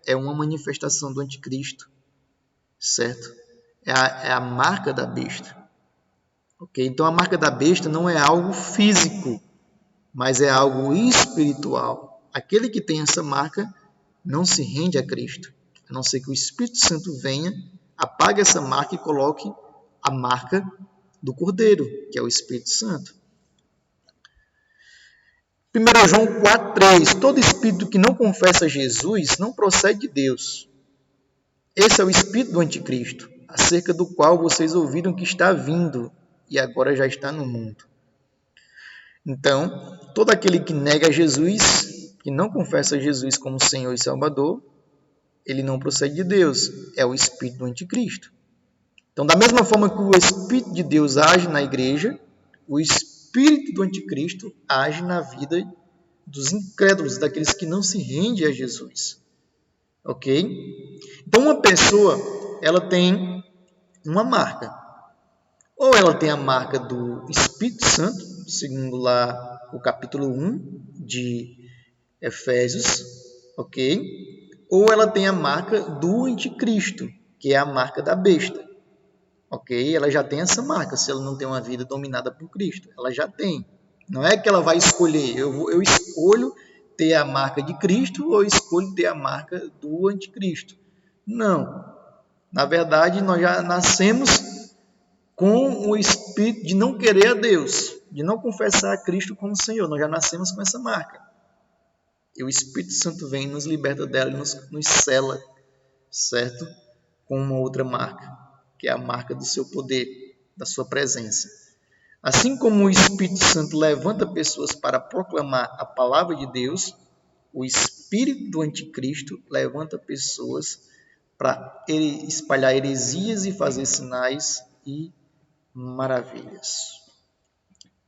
é uma manifestação do anticristo, certo? É a marca da besta. Ok? Então, a marca da besta não é algo físico, mas é algo espiritual. Aquele que tem essa marca não se rende a Cristo, a não ser que o Espírito Santo venha, apague essa marca e coloque a marca do Cordeiro, que é o Espírito Santo. 1 João 4,3. Todo espírito que não confessa Jesus não procede de Deus. Esse é o espírito do anticristo, acerca do qual vocês ouviram que está vindo e agora já está no mundo. Então, todo aquele que nega Jesus, que não confessa Jesus como Senhor e Salvador, ele não procede de Deus, é o espírito do anticristo. Então, da mesma forma que o Espírito de Deus age na igreja, o Espírito do Anticristo age na vida dos incrédulos, daqueles que não se rendem a Jesus. Ok? Então, uma pessoa, ela tem uma marca. Ou ela tem a marca do Espírito Santo, segundo lá o capítulo 1 de Efésios, ok? Ou ela tem a marca do Anticristo, que é a marca da besta. Ok? Ela já tem essa marca, se ela não tem uma vida dominada por Cristo. Ela já tem. Não é que ela vai escolher. Eu escolho ter a marca de Cristo ou eu escolho ter a marca do anticristo. Não. Na verdade, nós já nascemos com o espírito de não querer a Deus, de não confessar a Cristo como Senhor. Nós já nascemos com essa marca. E o Espírito Santo vem e nos liberta dela e nos sela, certo? Com uma outra marca, que é a marca do seu poder, da sua presença. Assim como o Espírito Santo levanta pessoas para proclamar a palavra de Deus, o espírito do anticristo levanta pessoas para espalhar heresias e fazer sinais e maravilhas.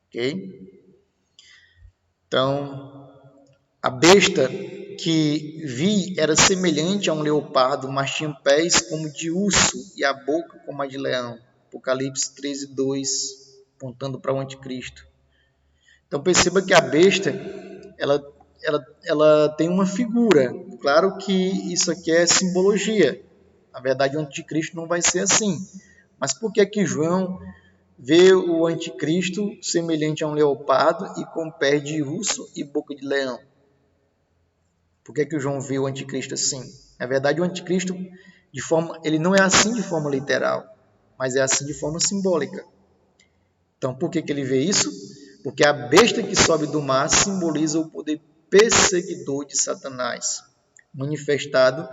Ok? Então, a besta que vi era semelhante a um leopardo, mas tinha pés como de urso e a boca como a de leão. Apocalipse 13:2, apontando para o anticristo. Então perceba que a besta, ela tem uma figura. Claro que isso aqui é simbologia. Na verdade, o anticristo não vai ser assim. Mas por que que João vê o anticristo semelhante a um leopardo e com pés de urso e boca de leão? Por que o João vê o anticristo assim? Na verdade, o anticristo, ele não é assim de forma literal, mas é assim de forma simbólica. Então, por que ele vê isso? Porque a besta que sobe do mar simboliza o poder perseguidor de Satanás, manifestado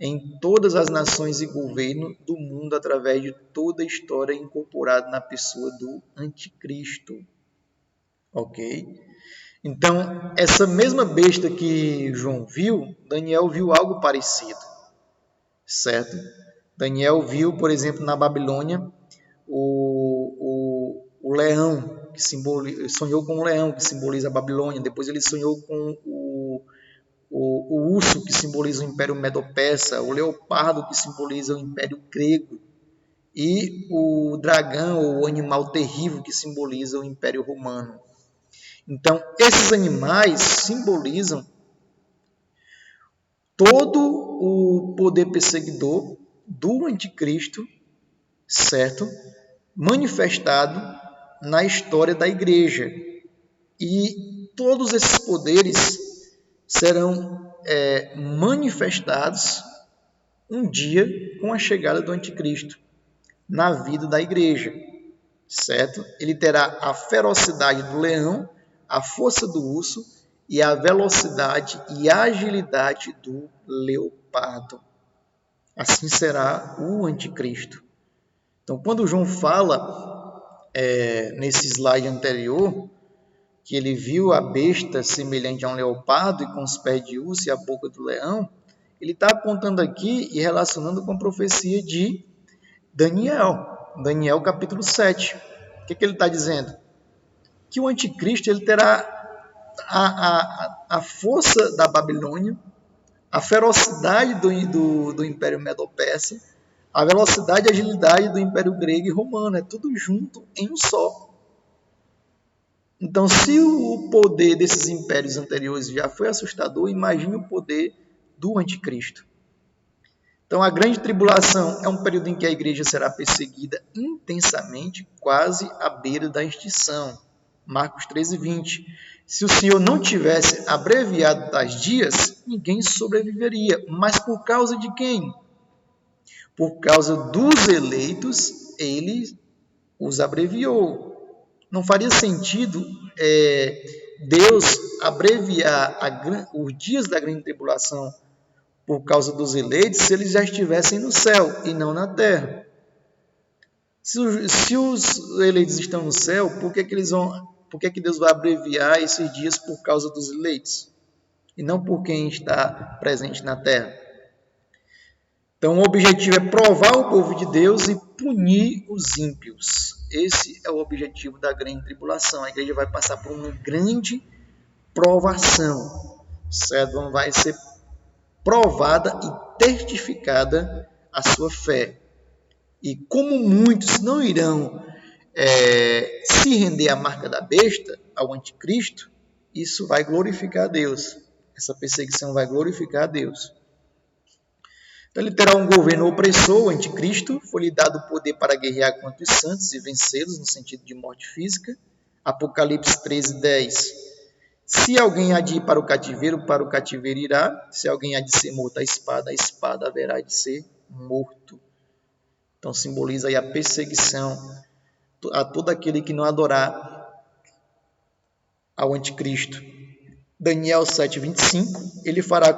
em todas as nações e governos do mundo através de toda a história incorporada na pessoa do anticristo. Ok? Então, essa mesma besta que João viu, Daniel viu algo parecido, certo? Daniel viu, por exemplo, na Babilônia, o leão, que sonhou com o leão, que simboliza a Babilônia. Depois ele sonhou com o urso, que simboliza o Império Medo-Persa, o leopardo, que simboliza o Império Grego, e o dragão, ou o animal terrível, que simboliza o Império Romano. Então, esses animais simbolizam todo o poder perseguidor do anticristo, certo? Manifestado na história da igreja. E todos esses poderes serão manifestados um dia com a chegada do anticristo na vida da igreja, certo? Ele terá a ferocidade do leão, a força do urso e a velocidade e agilidade do leopardo. Assim será o anticristo. Então, quando João fala nesse slide anterior, que ele viu a besta semelhante a um leopardo e com os pés de urso e a boca do leão, ele está apontando aqui e relacionando com a profecia de Daniel capítulo 7. O que ele está dizendo? Que o anticristo ele terá a força da Babilônia, a ferocidade do Império Medo-Persa, a velocidade e agilidade do Império Grego e Romano. É tudo junto em um só. Então, se o poder desses impérios anteriores já foi assustador, imagine o poder do anticristo. Então, a grande tribulação é um período em que a igreja será perseguida intensamente, quase à beira da extinção. Marcos 13:20. Se o Senhor não tivesse abreviado tais dias, ninguém sobreviveria. Mas por causa de quem? Por causa dos eleitos, ele os abreviou. Não faria sentido Deus abreviar os dias da grande tribulação por causa dos eleitos se eles já estivessem no céu e não na terra. Se os eleitos estão no céu, por que Deus vai abreviar esses dias por causa dos eleitos e não por quem está presente na terra? Então, o objetivo é provar o povo de Deus e punir os ímpios. Esse é o objetivo da grande tribulação. A igreja vai passar por uma grande provação, certo? Vai ser provada e testificada a sua fé. E como muitos não irão se render à marca da besta, ao anticristo, isso vai glorificar a Deus. Essa perseguição vai glorificar a Deus. Então, ele terá um governo opressor, o anticristo, foi-lhe dado o poder para guerrear contra os santos e vencê-los, no sentido de morte física. Apocalipse 13:10. Se alguém há de ir para o cativeiro irá. Se alguém há de ser morto à espada, a espada haverá de ser morto. Então, simboliza aí a perseguição a todo aquele que não adorar ao anticristo. Daniel 7:25, ele falará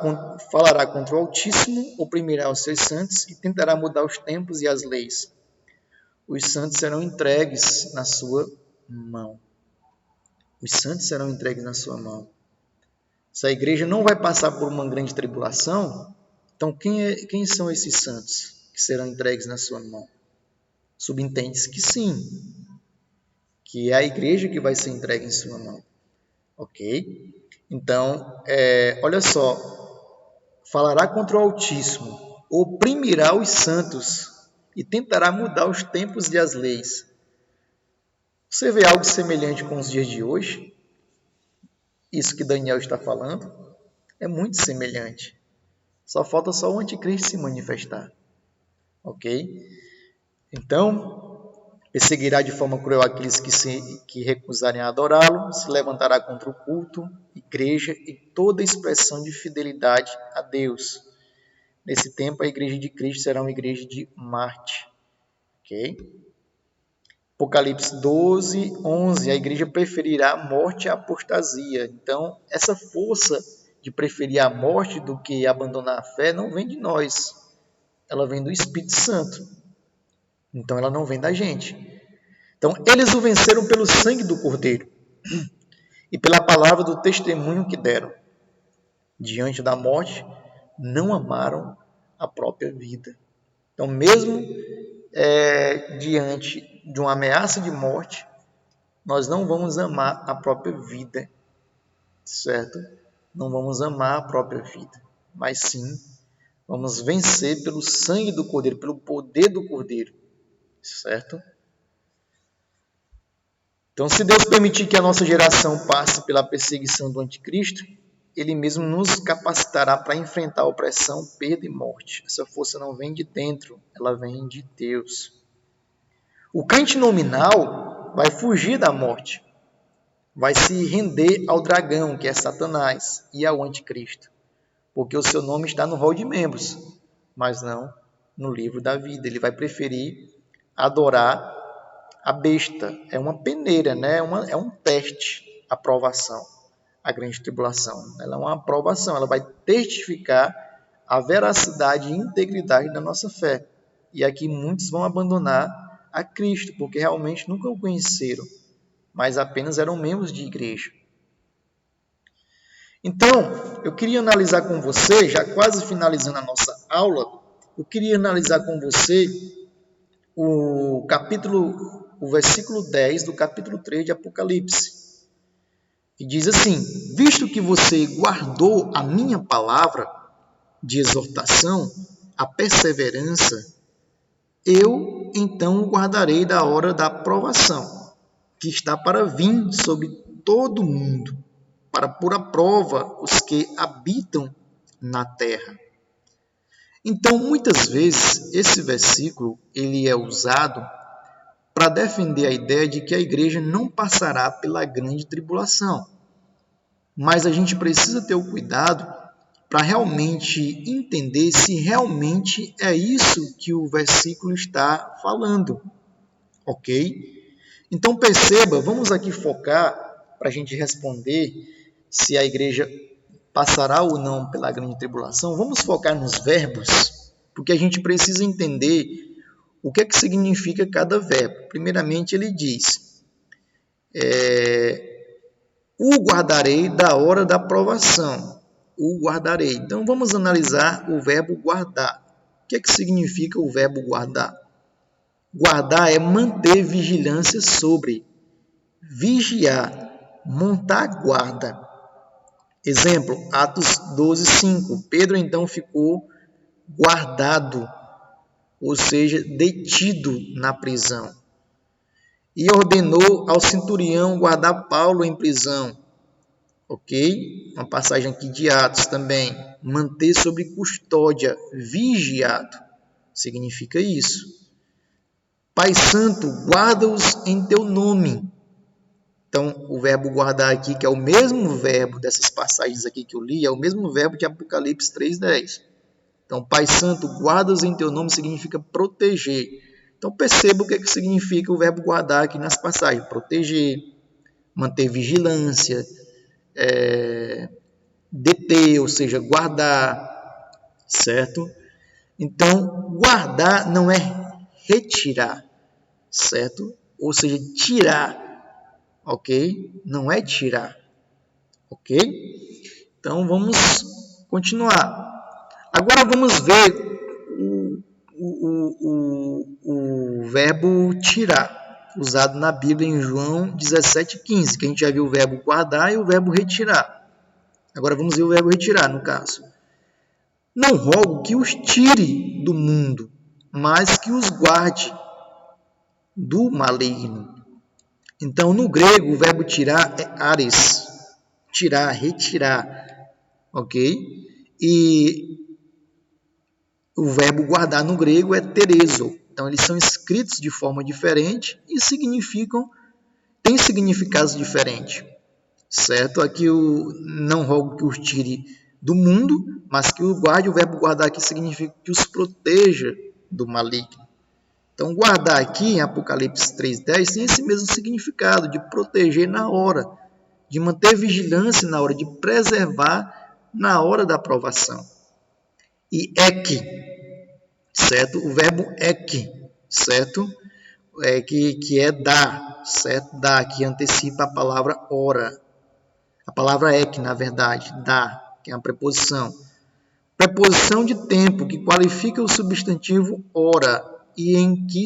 contra o Altíssimo, oprimirá os seus santos e tentará mudar os tempos e as leis. Os santos serão entregues na sua mão. Os santos serão entregues na sua mão. Se a igreja não vai passar por uma grande tribulação, então quem são esses santos que serão entregues na sua mão? Subentende-se que sim, que é a igreja que vai ser entregue em sua mão. Ok? Então, olha só, falará contra o Altíssimo, oprimirá os santos e tentará mudar os tempos e as leis. Você vê algo semelhante com os dias de hoje? Isso que Daniel está falando é muito semelhante. Só falta o anticristo se manifestar. Ok? Então, Perseguirá de forma cruel aqueles que recusarem a adorá-lo, se levantará contra o culto, igreja e toda expressão de fidelidade a Deus. Nesse tempo, a igreja de Cristo será uma igreja de Marte. Ok? Apocalipse 12, 11. A igreja preferirá a morte à apostasia. Então, essa força de preferir a morte do que abandonar a fé não vem de nós. Ela vem do Espírito Santo. Então, ela não vem da gente. Então, eles o venceram pelo sangue do Cordeiro e pela palavra do testemunho que deram. Diante da morte, não amaram a própria vida. Então, mesmo diante de uma ameaça de morte, nós não vamos amar a própria vida, certo? Não vamos amar a própria vida, mas sim vamos vencer pelo sangue do Cordeiro, pelo poder do Cordeiro, certo? Então, se Deus permitir que a nossa geração passe pela perseguição do anticristo, Ele mesmo nos capacitará para enfrentar a opressão, perda e morte. Essa força não vem de dentro, ela vem de Deus. O crente nominal vai fugir da morte, vai se render ao dragão, que é Satanás, e ao anticristo, porque o seu nome está no rol de membros, mas não no livro da vida. Ele vai preferir adorar a besta. É uma peneira, né? É um teste, a provação, a grande tribulação. Ela é uma aprovação, ela vai testificar a veracidade e integridade da nossa fé. E aqui muitos vão abandonar a Cristo, porque realmente nunca o conheceram, mas apenas eram membros de igreja. Então, eu queria analisar com você, já quase finalizando a nossa aula, eu queria analisar com você o versículo 10 do capítulo 3 de Apocalipse, que diz assim: visto que você guardou a minha palavra de exortação, a perseverança, eu então o guardarei da hora da provação, que está para vir sobre todo o mundo, para pôr à prova os que habitam na terra. Então, muitas vezes, esse versículo ele é usado para defender a ideia de que a igreja não passará pela grande tribulação. Mas a gente precisa ter o cuidado para realmente entender se realmente é isso que o versículo está falando, ok? Então perceba, vamos aqui focar para a gente responder se a igreja passará ou não pela grande tribulação. Vamos focar nos verbos, porque a gente precisa entender o que significa cada verbo. Primeiramente ele diz, o guardarei da hora da provação. O guardarei. Então, vamos analisar o verbo guardar. O que significa o verbo guardar? Guardar é manter vigilância sobre, vigiar, montar guarda. Exemplo, Atos 12, 5. Pedro então ficou guardado, ou seja, detido na prisão. E ordenou ao centurião guardar Paulo em prisão. Ok? Uma passagem aqui de Atos também. Manter sob custódia, vigiado. Significa isso. Pai Santo, guarda-os em teu nome. Então, o verbo guardar aqui, que é o mesmo verbo dessas passagens aqui que eu li, é o mesmo verbo de Apocalipse 3:10. Então, Pai Santo, guarda-os em teu nome significa proteger. Então, perceba o que significa o verbo guardar aqui nas passagens. Proteger, manter vigilância, deter, ou seja, guardar, certo? Então, guardar não é retirar, certo? Ou seja, tirar, ok? Não é tirar, ok? Então, vamos continuar. Agora, vamos ver o verbo tirar, usado na Bíblia em João 17,15, que a gente já viu o verbo guardar e o verbo retirar. Agora vamos ver o verbo retirar, no caso. Não rogo que os tire do mundo, mas que os guarde do maligno. Então, no grego, o verbo tirar é ares. Tirar, retirar. Ok? E o verbo guardar no grego é terezo. Então, eles são escritos de forma diferente e têm significados diferentes, certo? Aqui não rogo que os tire do mundo, mas que o guarde. O verbo guardar aqui significa que os proteja do maligno. Então, guardar aqui em Apocalipse 3:10 tem esse mesmo significado, de proteger na hora, de manter vigilância na hora, de preservar na hora da provação. E ek, certo? O verbo ek, certo? Que é dar, certo? Dar, que antecipa a palavra hora. A palavra ek, na verdade, dar, que é uma preposição. Preposição de tempo, que qualifica o substantivo hora, e em que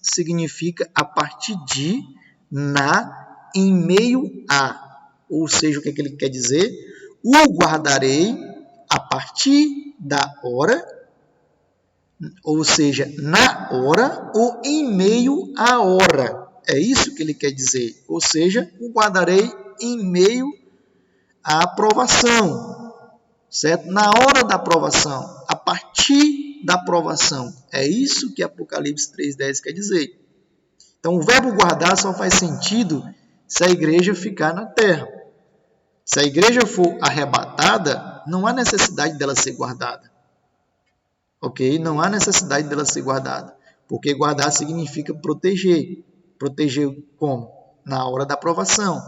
significa a partir de, na, em meio a. Ou seja, o que ele quer dizer? O guardarei a partir da hora, ou seja, na hora ou em meio à hora. É isso que ele quer dizer. Ou seja, o guardarei em meio à provação, certo? Na hora da provação, a partir da provação. É isso que Apocalipse 3:10 quer dizer. Então, o verbo guardar só faz sentido se a igreja ficar na terra. Se a igreja for arrebatada, não há necessidade dela ser guardada. Ok? Não há necessidade dela ser guardada. Porque guardar significa proteger. Proteger como? Na hora da provação.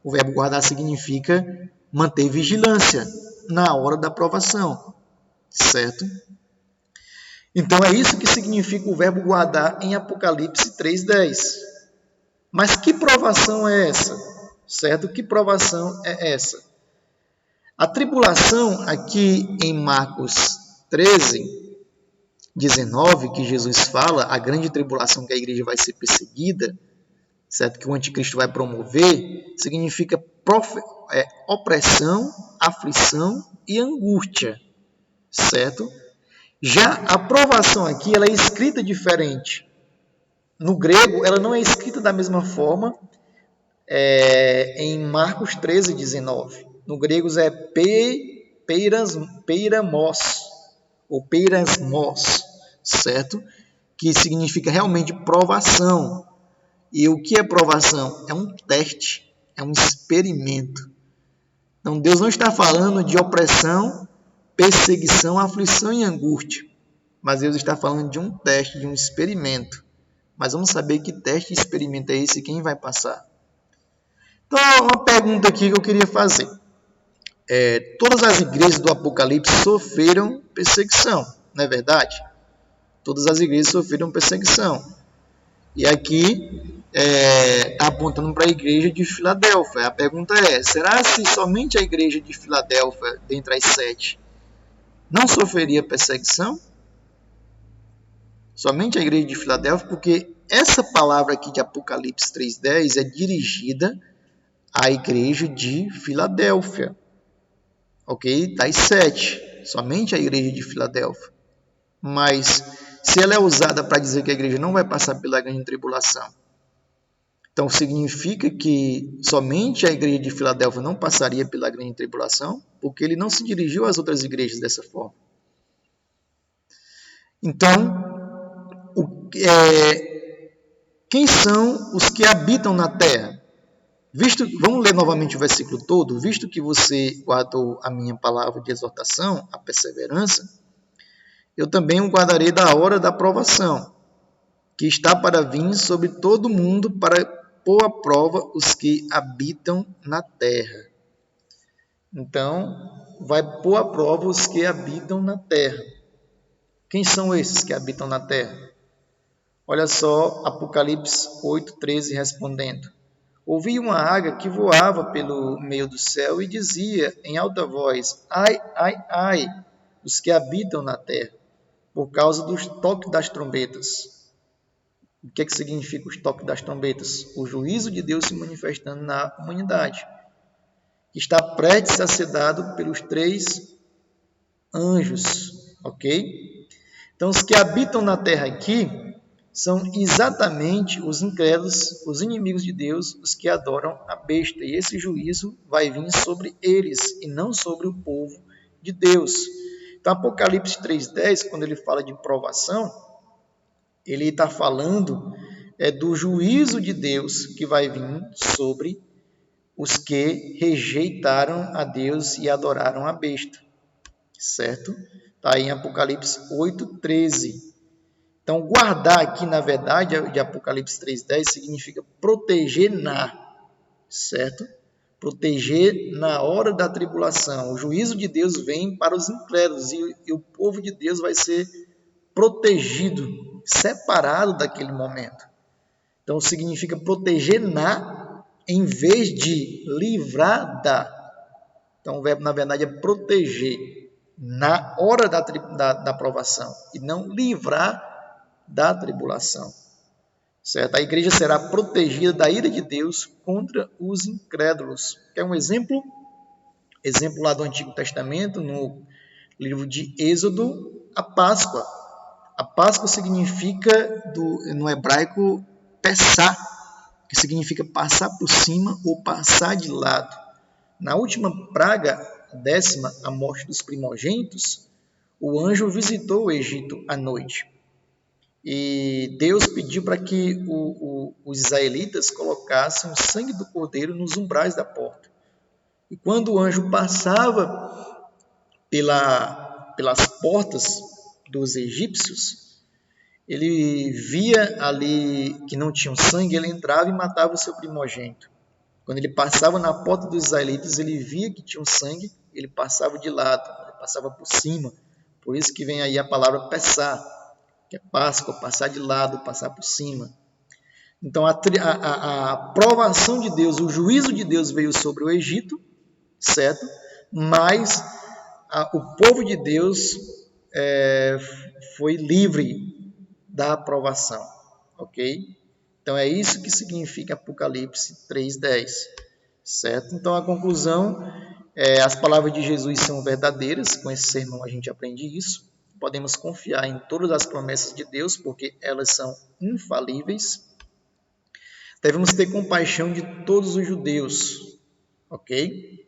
O verbo guardar significa manter vigilância na hora da provação. Certo? Então, é isso que significa o verbo guardar em Apocalipse 3:10. Mas que provação é essa? Certo? Que provação é essa? A tribulação, aqui em Marcos 13:19, que Jesus fala, a grande tribulação que a igreja vai ser perseguida, certo? Que o anticristo vai promover, significa opressão, aflição e angústia, certo? Já a provação aqui, ela é escrita diferente. No grego, ela não é escrita da mesma forma em Marcos 13:19. No grego é peiramos, ou peirasmos, certo? Que significa realmente provação. E o que é provação? É um teste, é um experimento. Então, Deus não está falando de opressão, perseguição, aflição e angústia. Mas Deus está falando de um teste, de um experimento. Mas vamos saber que teste e experimento é esse e quem vai passar. Então, uma pergunta aqui que eu queria fazer. Todas as igrejas do Apocalipse sofreram perseguição, não é verdade? Todas as igrejas sofreram perseguição. E aqui está apontando para a igreja de Filadélfia. A pergunta é, será se somente a igreja de Filadélfia, dentre as 7, não sofreria perseguição? Somente a igreja de Filadélfia, porque essa palavra aqui de Apocalipse 3:10 é dirigida à igreja de Filadélfia. Ok? Das 7, somente a igreja de Filadélfia. Mas se ela é usada para dizer que a igreja não vai passar pela grande tribulação, então significa que somente a igreja de Filadélfia não passaria pela grande tribulação, porque ele não se dirigiu às outras igrejas dessa forma. Então, quem são os que habitam na terra? Vamos ler novamente o versículo todo. Visto que você guardou a minha palavra de exortação, a perseverança, eu também o guardarei da hora da provação, que está para vir sobre todo mundo para pôr à prova os que habitam na terra. Então, vai pôr à prova os que habitam na terra. Quem são esses que habitam na terra? Olha só, Apocalipse 8:13 respondendo. Ouvi uma águia que voava pelo meio do céu e dizia em alta voz, ai, ai, ai, os que habitam na terra, por causa dos toques das trombetas. O que significa os toques das trombetas? O juízo de Deus se manifestando na humanidade, que está prestes a ser dado pelos 3 anjos, ok? Então, os que habitam na terra aqui são exatamente os incrédulos, os inimigos de Deus, os que adoram a besta. E esse juízo vai vir sobre eles e não sobre o povo de Deus. Então, Apocalipse 3:10, quando ele fala de provação, Ele está falando do juízo de Deus que vai vir sobre os que rejeitaram a Deus e adoraram a besta, certo? Está aí em Apocalipse 8:13. Então, guardar aqui, na verdade, de Apocalipse 3:10 significa proteger certo? Proteger na hora da tribulação. O juízo de Deus vem para os incrédulos e o povo de Deus vai ser protegido, separado daquele momento. Então, significa proteger em vez de livrar da. Então, o verbo, na verdade, é proteger na hora da provação e não livrar da tribulação. Certo? A igreja será protegida da ira de Deus contra os incrédulos. Quer um exemplo? Exemplo lá do Antigo Testamento, no livro de Êxodo, a Páscoa. A Páscoa significa, no hebraico, Pessá, que significa passar por cima ou passar de lado. Na última praga, a 10ª, a morte dos primogênitos, o anjo visitou o Egito à noite. E Deus pediu para que os israelitas colocassem o sangue do cordeiro nos umbrais da porta. E quando o anjo passava pelas portas dos egípcios, ele via ali que não tinha sangue, ele entrava e matava o seu primogênito. Quando ele passava na porta dos israelitas, ele via que tinha sangue, ele passava de lado, ele passava por cima. Por isso que vem aí a palavra Pessá, que é Páscoa, passar de lado, passar por cima. Então, a provação de Deus, o juízo de Deus veio sobre o Egito, certo? Mas o povo de Deus foi livre da aprovação, ok? Então, é isso que significa Apocalipse 3:10, certo? Então, a conclusão as palavras de Jesus são verdadeiras, com esse sermão a gente aprende isso. Podemos confiar em todas as promessas de Deus, porque elas são infalíveis. Devemos ter compaixão de todos os judeus, ok?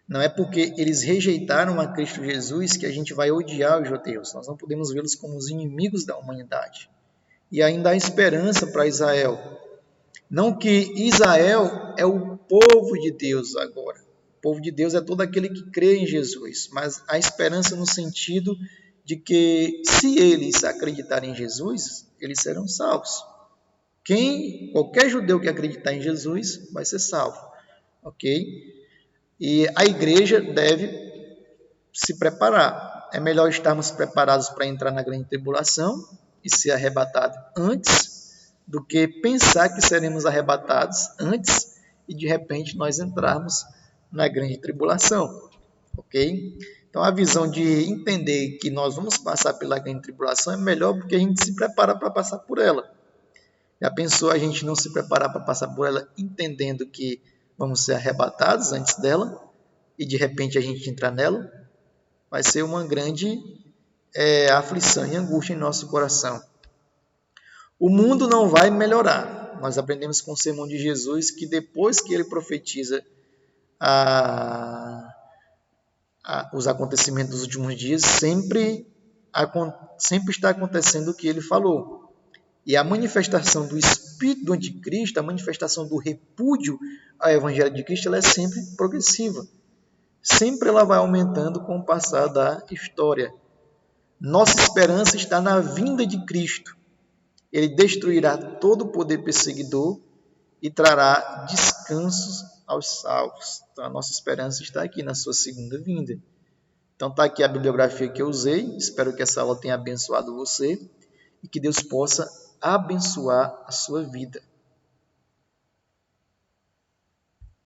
Não é porque eles rejeitaram a Cristo Jesus que a gente vai odiar os judeus. Nós não podemos vê-los como os inimigos da humanidade. E ainda há esperança para Israel. Não que Israel é o povo de Deus agora. O povo de Deus é todo aquele que crê em Jesus. Mas há esperança no sentido de que, se eles acreditarem em Jesus, eles serão salvos. Qualquer judeu que acreditar em Jesus vai ser salvo, ok? E a igreja deve se preparar. É melhor estarmos preparados para entrar na grande tribulação e ser arrebatados antes do que pensar que seremos arrebatados antes e de repente nós entrarmos na grande tribulação, ok? Então, a visão de entender que nós vamos passar pela grande tribulação é melhor porque a gente se prepara para passar por ela. Já pensou a gente não se preparar para passar por ela entendendo que vamos ser arrebatados antes dela e de repente a gente entrar nela? Vai ser uma grande aflição e angústia em nosso coração. O mundo não vai melhorar. Nós aprendemos com o sermão de Jesus que depois que ele profetiza os acontecimentos dos últimos dias, sempre está acontecendo o que ele falou. E a manifestação do espírito do anticristo, a manifestação do repúdio ao evangelho de Cristo, ela é sempre progressiva. Sempre ela vai aumentando com o passar da história. Nossa esperança está na vinda de Cristo. Ele destruirá todo o poder perseguidor e trará descansos aos salvos. Então, a nossa esperança está aqui na sua segunda vinda. Então, está aqui a bibliografia que eu usei. Espero que essa aula tenha abençoado você e que Deus possa abençoar a sua vida.